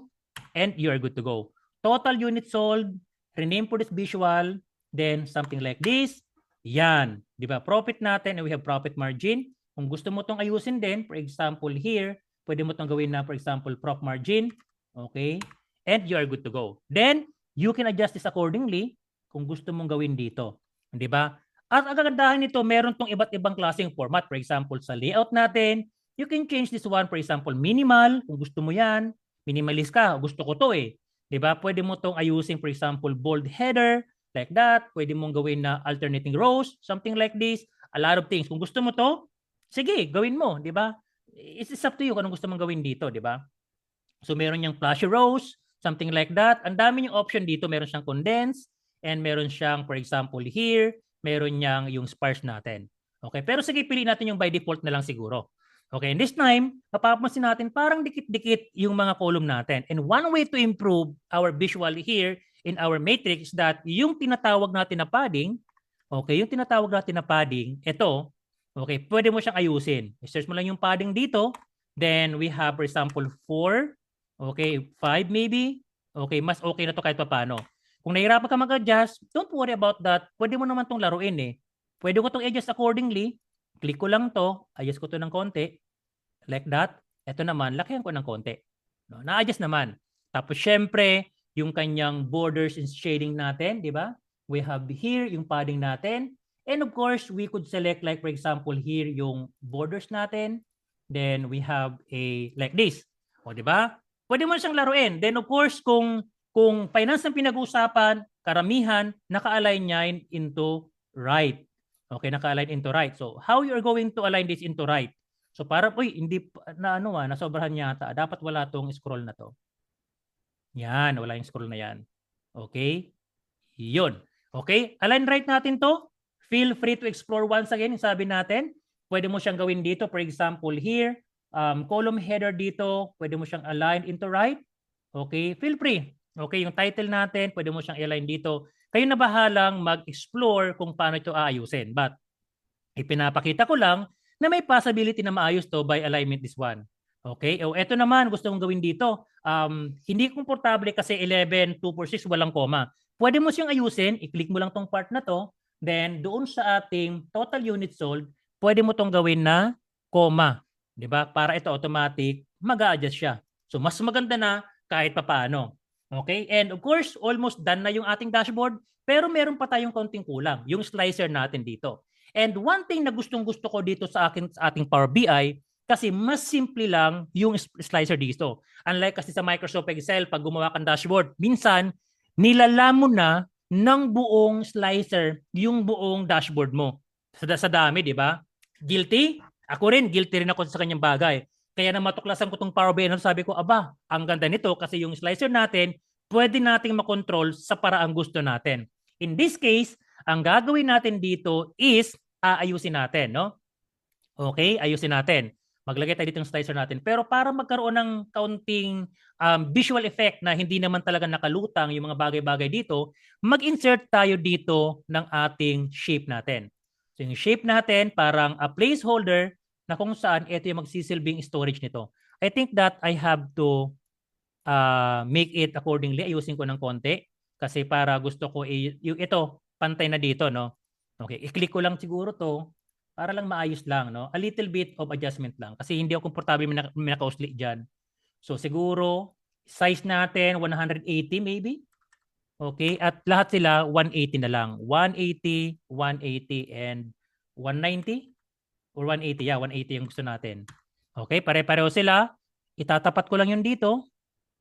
and you are good to go. Total units sold, rename for this visual, then something like this. Yan. Di ba? Profit natin, and we have profit margin. Kung gusto mo itong ayusin din, for example here, pwede mo itong gawin na, for example, prop margin. Okay? And you are good to go. Then, you can adjust this accordingly kung gusto mong gawin dito. Di ba? At ang kagandahan nito, meron tong iba't ibang klaseng format. For example, sa layout natin, you can change this one, for example, minimal, kung gusto mo yan. Minimalist ka, gusto ko to eh. Di ba? Pwede mo itong ayusin, for example, bold header, like that. Pwede mong gawin na alternating rows, something like this. A lot of things. Kung gusto mo to, sige, gawin mo, di ba? It's up to you kung anong gusto mong gawin dito, di ba? So meron niyang flashy rows, something like that. Ang dami niyang option dito. Meron siyang condense, and meron siyang, for example, here, meron niyang yung sparse natin. Okay, pero sige, piliin natin yung by default na lang siguro. Okay, and this time, mapapansin natin parang dikit-dikit yung mga column natin. And one way to improve our visual here in our matrix is that yung tinatawag natin na padding, okay, yung tinatawag natin na padding, ito, okay, pwede mo siyang ayusin. I-search mo lang yung padding dito. Then we have, for example, 4, okay, 5 maybe. Okay, mas okay na to kahit paano. Kung nahihirapan ka mag-adjust, don't worry about that. Pwede mo naman tong laruin eh. Pwede ko tong adjust accordingly. Click ko lang to, adjust ko to ng konti. Like that. Ito naman, lakihan ko ng konti. No, na-adjust naman. Tapos syempre, yung kanyang borders and shading natin, di ba? We have here yung padding natin. And of course, we could select like for example here yung borders natin. Then we have a like this. O di ba? Pwede mo siyang laruin. Then of course, kung finance ang pinag-uusapan, karamihan naka-align niya into right. Okay, naka-align into right. So, how you are going to align this into right? So, para po, hindi na nasobrahan yata. Dapat wala tong scroll na to. Yan, wala yung scroll na yan. Okay? Yun. Okay? Align right natin to. Feel free to explore once again. Sabi natin, pwede mo siyang gawin dito. For example, here, column header dito, pwede mo siyang align into right. Okay? Feel free. Okay, yung title natin, pwede mo siyang align dito. Kayo na bahalang mag-explore kung paano ito aayusin. But, ipinapakita ko lang na may possibility na maayos to by alignment this one. Okay? O eto naman, gusto mong gawin dito. Hindi komportable kasi 11, 2, 4, 6, walang comma. Pwede mo siyang ayusin. I-click mo lang tong part na to. Then, doon sa ating total units sold, pwede mo tong gawin na comma. Diba? Para ito automatic, mag-a-adjust siya. So, mas maganda na kahit papaano. Okay? And of course, almost done na yung ating dashboard. Pero meron pa tayong konting kulang. Yung slicer natin dito. And one thing na gustong-gusto ko dito sa ating Power BI, kasi mas simple lang yung slicer dito. Unlike kasi sa Microsoft Excel, pag gumawa kang dashboard, minsan, nilalam mo na ng buong slicer yung buong dashboard mo. Sa dami, di ba? Guilty? Ako rin, guilty rin ako sa kanyang bagay. Kaya na matuklasan ko itong Power BI, sabi ko, aba, ang ganda nito kasi yung slicer natin, pwede nating makontrol sa paraang gusto natin. In this case, ang gagawin natin dito is aayusin natin, no? Okay, ayusin natin. Maglagay tayo dito ng slicer natin. Pero para magkaroon ng kaunting visual effect na hindi naman talaga nakalutang yung mga bagay-bagay dito, mag-insert tayo dito ng ating shape natin. So yung shape natin, parang a placeholder na kung saan ito yung magsisilbing storage nito. I think that I have to make it accordingly. Ayusin ko ng konti kasi para gusto ko yung ito, pantay na dito, no? Okay, i-click ko lang siguro to para lang maayos lang, no? A little bit of adjustment lang kasi hindi ako komportable may naka-usli dyan. So siguro, size natin 180 maybe. Okay, at lahat sila 180 na lang. 180, 180, and 190 or 180. Yeah, 180 yung gusto natin. Okay, pare-pareho sila. Itatapat ko lang yun dito.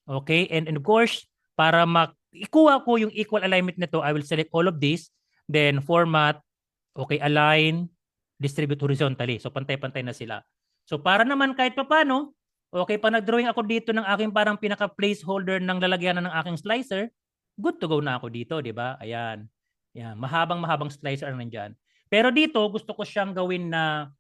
Okay, and of course, para ikuha ko yung equal alignment nito, I will select all of this, then format, okay, align, distribute horizontally. So pantay-pantay na sila. So para naman kahit papaano, Okay, pag nag-drawing ako dito ng aking parang pinaka-placeholder ng lalagyanan ng aking slicer, good to go na ako dito, di ba? Ayan. Yan, mahabang-mahabang slicer ang nandyan. Pero dito, gusto ko siyang gawin na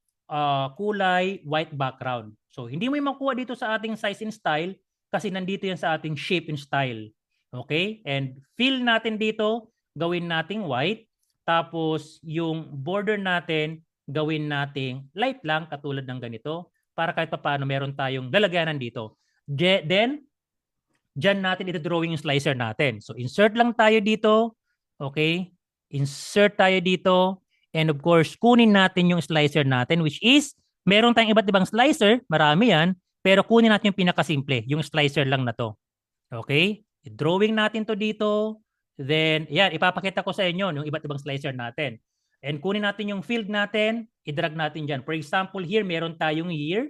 kulay white background. So, hindi mo yung makuha dito sa ating size and style kasi nandito yan sa ating shape and style. Okay? And fill natin dito, gawin nating white. Tapos, yung border natin, gawin nating light lang katulad ng ganito para kahit paano meron tayong lalagyanan dito. Then, dyan natin ito-drawing yung slicer natin. So, insert lang tayo dito. Okay? Insert tayo dito. And of course, kunin natin yung slicer natin which is, meron tayong iba't ibang slicer. Marami yan. Pero kunin natin yung pinakasimple. Yung slicer lang na to. Okay? Drawing natin to dito. Then, yan, ipapakita ko sa inyo yung iba't ibang slicer natin. And kunin natin yung field natin, i-drag natin dyan. For example, here, meron tayong year.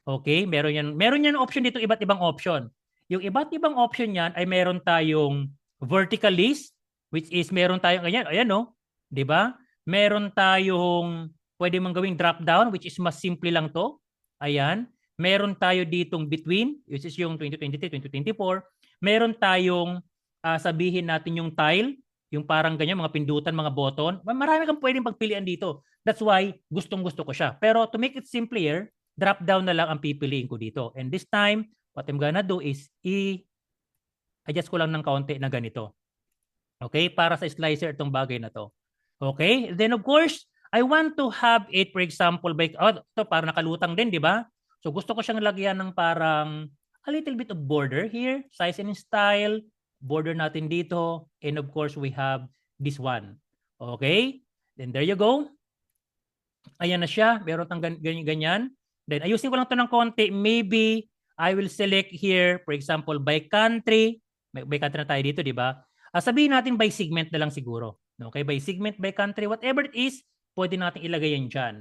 Okay, meron yan option dito, iba't ibang option. Yung iba't ibang option yan ay meron tayong vertical list, which is meron tayong, ayan no, di ba? Meron tayong pwede mong gawing drop down, which is mas simple lang to. Ayan. Meron tayo ditong between, which is yung 2023, 2024. Meron tayong sabihin natin yung tile, yung parang ganyan, mga pindutan, mga button. Marami kang pwedeng pagpilian dito. That's why gustong-gusto ko siya. Pero to make it simpler, drop down na lang ang pipiliin ko dito. And this time, what I'm gonna do is i-adjust ko lang ng kaunti na ganito. Okay? Para sa slicer itong bagay na to. Okay? Then of course, I want to have it, for example, by, ito parang nakalutang din, di ba? So gusto ko siyang lagyan ng parang a little bit of border here, size and style, border natin dito, and of course, we have this one. Okay? Then there you go. Ayan na siya. Meron tang ganyan. Then ayusin ko lang to ng konti. Maybe I will select here, for example, by country. By country na tayo dito, di ba? Sabihin natin by segment na lang siguro. Okay? By segment, by country, whatever it is, pwede natin ilagay yan dyan.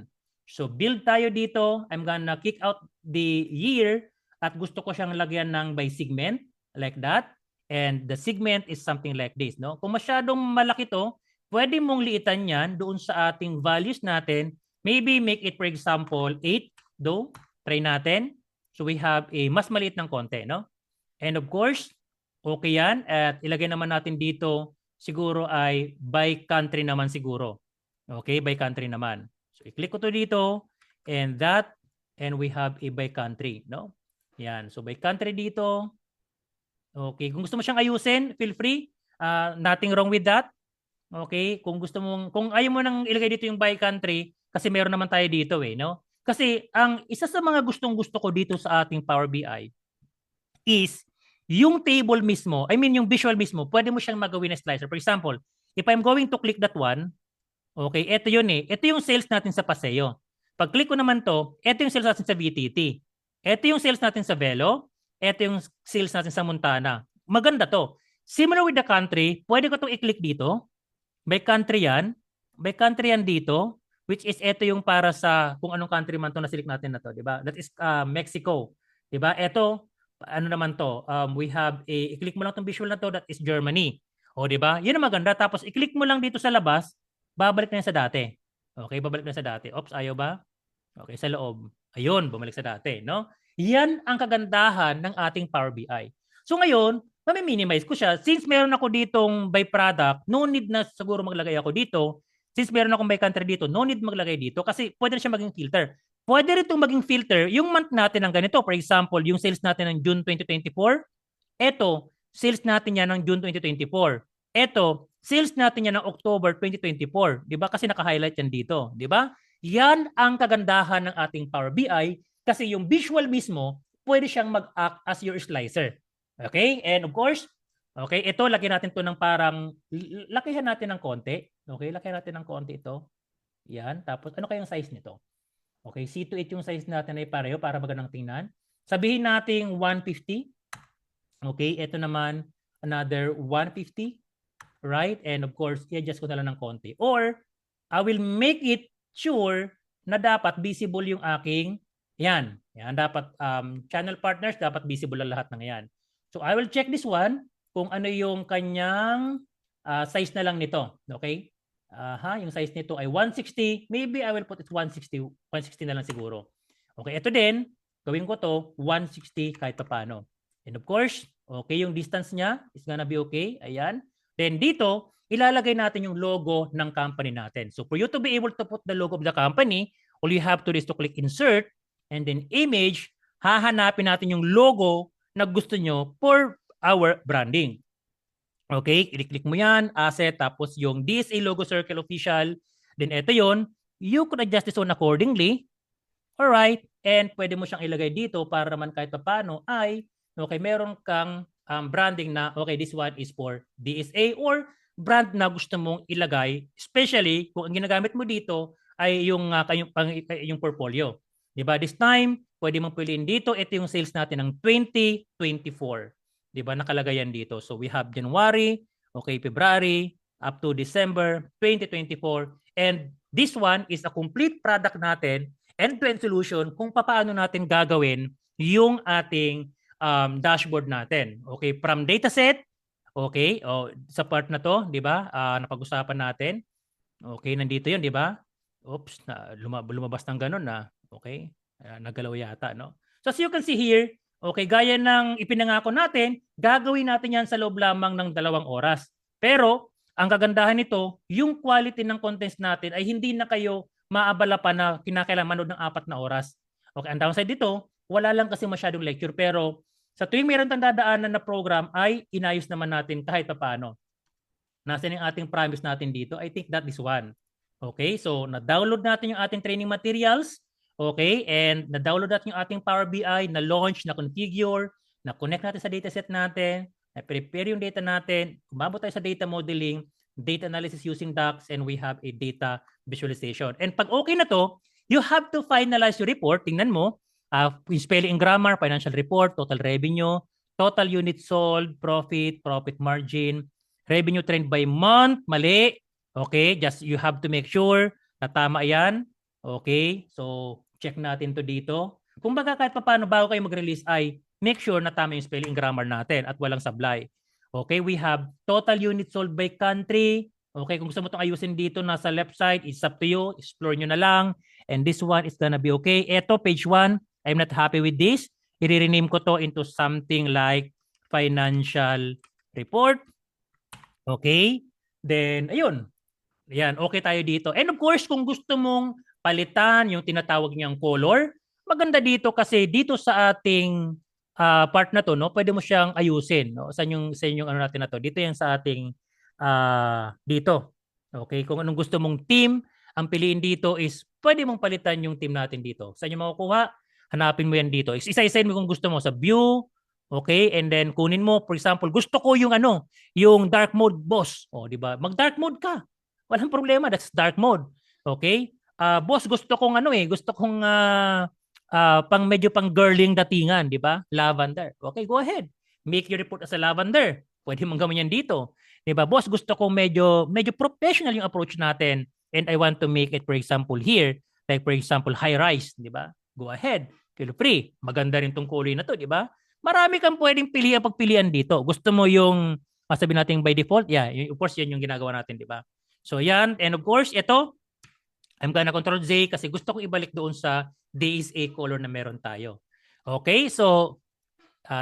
So build tayo dito. I'm gonna kick out the year at gusto ko siyang lagyan ng by segment like that. And the segment is something like this. No? Kung masyadong malaki to, pwede mong liitan yan doon sa ating values natin. Maybe make it, for example, 8 do. Try natin. So we have a mas maliit ng konti. No? And of course, okay yan. At ilagay naman natin dito, siguro ay by country naman siguro. Okay, by country naman. So i-click ko to dito. And that, and we have a by country. No? Yan. So by country dito. Okay, kung gusto mo siyang ayusin, feel free. Nothing wrong with that. Okay, kung gusto mong, kung ayaw mo nang ilagay dito yung by country, kasi meron naman tayo dito no? Kasi ang isa sa mga gustong-gusto ko dito sa ating Power BI is yung table mismo, I mean yung visual mismo, pwede mo siyang magawin na slicer. For example, if I'm going to click that one, okay, ito yun Ito yung sales natin sa Paseo. Pag click ko naman to, ito yung sales natin sa VTT. Ito yung sales natin sa Velo. Ito yung sales natin sa Montana. Maganda to. Similar with the country, pwede ko itong i-click dito. By country yan. By country yan dito. Which is ito yung para sa kung anong country man to na select natin na to. Diba? That is Mexico. Diba? Ito, ano naman to? We have i-click mo lang itong visual na to. That is Germany. O diba? Yun ang maganda. Tapos i-click mo lang dito sa labas. Babalik na yan sa dati. Okay, babalik na sa dati. Oops, ayaw ba? Okay, sa loob. Ayun, bumalik sa dati. No? Yan ang kagandahan ng ating Power BI. So ngayon, mami-minimize ko siya. Since meron ako ditong by product, no need na siguro maglagay ako dito. Since meron akong by country dito, no need maglagay dito kasi pwede na siya maging filter. Pwede rin itong maging filter yung month natin ng ganito. For example, yung sales natin ng June 2024. Ito, sales natin yan ng June 2024. Ito, sales natin yan ng October 2024. Di ba? Kasi naka-highlight yan dito. Di ba? Yan ang kagandahan ng ating Power BI kasi yung visual mismo, pwede siyang mag-act as your slicer. Okay? And of course, okay, ito, lagyan natin to ng parang, lakihan natin ng konti. Okay, lakihan natin ng konti ito. Yan. Tapos, ano kayang size nito? Okay, C2H yung size natin ay pareho para magandang tingnan. Sabihin natin 150. Okay, ito naman, another 150. Right? And of course, i-adjust ko na lang ng konti. Or, I will make it sure na dapat visible yung aking, yan dapat channel partners, dapat visible ang lahat ng yan. So I will check this one kung ano yung kanyang size na lang nito. Okay? Yung size nito ay 160. Maybe I will put it 160 na lang siguro. Okay, ito din. gawin ko to 160 kahit pa paano. And of course, okay yung distance niya, it's gonna be okay. Ayan. Then dito, ilalagay natin yung logo ng company natin. So for you to be able to put the logo of the company, all you have to do is to click insert and then image, hahanapin natin yung logo na gusto nyo for our branding. Okay, i-click mo yan, asset, tapos yung DSA logo circle official, then ito yon, you could adjust this one accordingly. Alright, and pwede mo siyang ilagay dito para naman kahit paano ay, okay, meron kang branding na, okay, this one is for DSA or brand na gusto mong ilagay, especially kung ang ginagamit mo dito ay yung, yung portfolio. Diba? This time, pwede mong piliin dito, ito yung sales natin ng 2024. Diba? Nakalagay yan dito. So we have January, okay, February, up to December 2024. And this one is a complete product natin, end-to-end solution kung paano natin gagawin yung ating dashboard natin. Okay, from dataset, okay, sa part na to, di ba? Napag-usapan natin. Okay, nandito yun, di ba? Oops, lumabas ng ganun na. Okay, nagalaw yata, no? So as you can see here, okay, gaya ng ipinangako natin, gagawin natin yan sa loob lamang ng 2 oras. Pero, ang kagandahan nito, yung quality ng contents natin ay hindi na kayo maabala pa na kinakailangan manood ng 4 na oras. Okay, ang downside dito, wala lang kasi masyadong lecture, pero sa tuwing meron tayong dadaanan na program ay inayos naman natin kahit paano. Nasaan yung ating promise natin dito? I think that is one. Okay, so na-download natin yung ating training materials. Okay, and na-download natin yung ating Power BI, na-launch, na-configure, na-connect natin sa dataset natin, na-prepare yung data natin, umabot tayo sa data modeling, data analysis using DAX, and we have a data visualization. And pag okay na to, you have to finalize your report. Tingnan mo, yung spelling and grammar, financial report, total revenue, total units sold, profit, profit margin, revenue trend by month, mali. Okay, just you have to make sure na tama yan. Okay, so check natin to dito. Kung baga kahit paano bago kayo mag-release ay make sure na tama yung spelling and grammar natin at walang sablay. Okay, we have total units sold by country. Okay, kung gusto mo itong ayusin dito, nasa left side, it's up to you. Explore nyo na lang. And this one is gonna be okay. Ito, page 1, I'm not happy with this. I-rename ko to into something like financial report. Okay? Then, ayun. Ayan, okay tayo dito. And of course, kung gusto mong palitan yung tinatawag niyang color, maganda dito kasi dito sa ating part na to, no, pwede mo siyang ayusin. No? Sa inyong ano natin na to. Dito yan sa ating dito. Okay, kung anong gusto mong team, ang piliin dito is pwede mong palitan yung team natin dito. Saan nyo makukuha? Hanapin mo yan dito. Isa-isain mo kung gusto mo sa view. Okay, and then kunin mo, for example, gusto ko yung yung dark mode, boss. O, di ba? Mag-dark mode ka. Walang problema, that's dark mode. Okay? Boss, gusto kong gusto kong medyo pang girling datingan, di ba? Lavender. Okay, go ahead. Make your report as a lavender. Pwede mong gawin yan dito. Di ba? Boss, gusto kong medyo professional yung approach natin and I want to make it, for example, here, like for example, high rise, di ba? Go ahead. Feel free. Maganda rin tong kulay na to, di ba? Marami kang pwedeng pagpilian dito. Gusto mo yung sabi natin by default? Yeah, of course, yan yung ginagawa natin, di ba? So yan, and of course, ito, I'm gonna control Z kasi gusto ko ibalik doon sa DSA color na meron tayo. Okay, so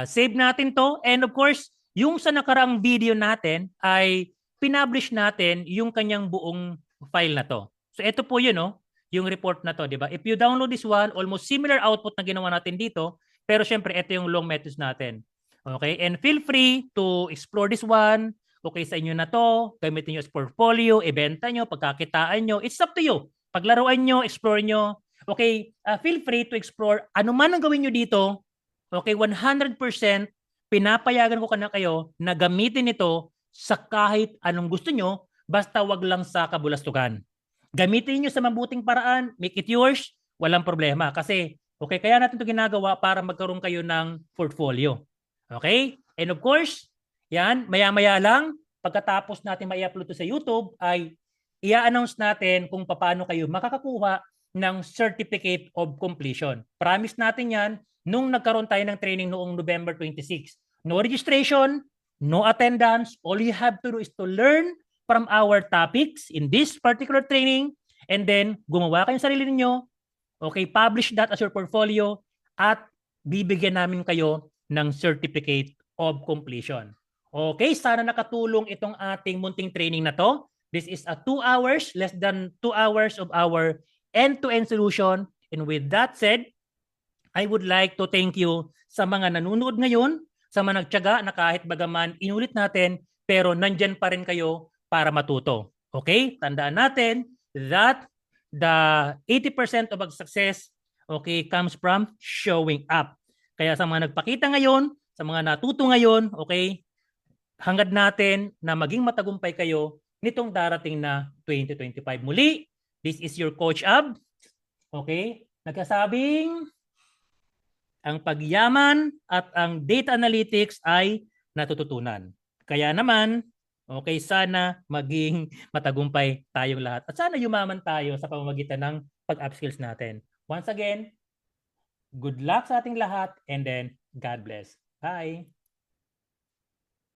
save natin to. And of course, yung sa nakaraang video natin ay pinablish natin yung kanyang buong file na to. So ito po yun, no? Yung report na to, di ba? If you download this one, almost similar output na ginawa natin dito, pero syempre, ito yung long methods natin. Okay, and feel free to explore this one. Okay, sa inyo na to, gamitin nyo as portfolio, ibenta nyo, pagkakitaan nyo, it's up to you. Paglaruan nyo, explore nyo. Okay, feel free to explore ano man ang gawin nyo dito. Okay, 100% pinapayagan ko na kayo na gamitin ito sa kahit anong gusto nyo, basta wag lang sa kabulastugan. Gamitin nyo sa mabuting paraan, make it yours, walang problema. Kasi, okay, kaya natin ito ginagawa para magkaroon kayo ng portfolio. Okay? And of course, yan, maya-maya lang, pagkatapos natin ma-upload to sa YouTube, ay i-announce natin kung paano kayo makakakuha ng Certificate of Completion. Promise natin yan nung nagkaroon tayo ng training noong November 26. No registration, no attendance. All you have to do is to learn from our topics in this particular training and then gumawa kayo ng sarili ninyo. Okay, publish that as your portfolio at bibigyan namin kayo ng certificate of completion. Okay, sana nakatulong itong ating munting training na to. This is a 2 hours, less than 2 hours of our end-to-end solution. And with that said, I would like to thank you sa mga nanonood ngayon, sa mga nagtiyaga na kahit bagaman inulit natin, pero nandyan pa rin kayo para matuto. Okay? Tandaan natin that the 80% of success, okay, comes from showing up. Kaya sa mga nagpakita ngayon, sa mga natuto ngayon, okay, hangad natin na maging matagumpay kayo nitong darating na 2025. Muli, this is your Coach Ab. Okay? Nagkasabing ang pagyaman at ang data analytics ay natututunan. Kaya naman, okay, sana maging matagumpay tayong lahat. At sana yumaman tayo sa pamamagitan ng pag-upskills natin. Once again, good luck sa ating lahat and then God bless. Bye!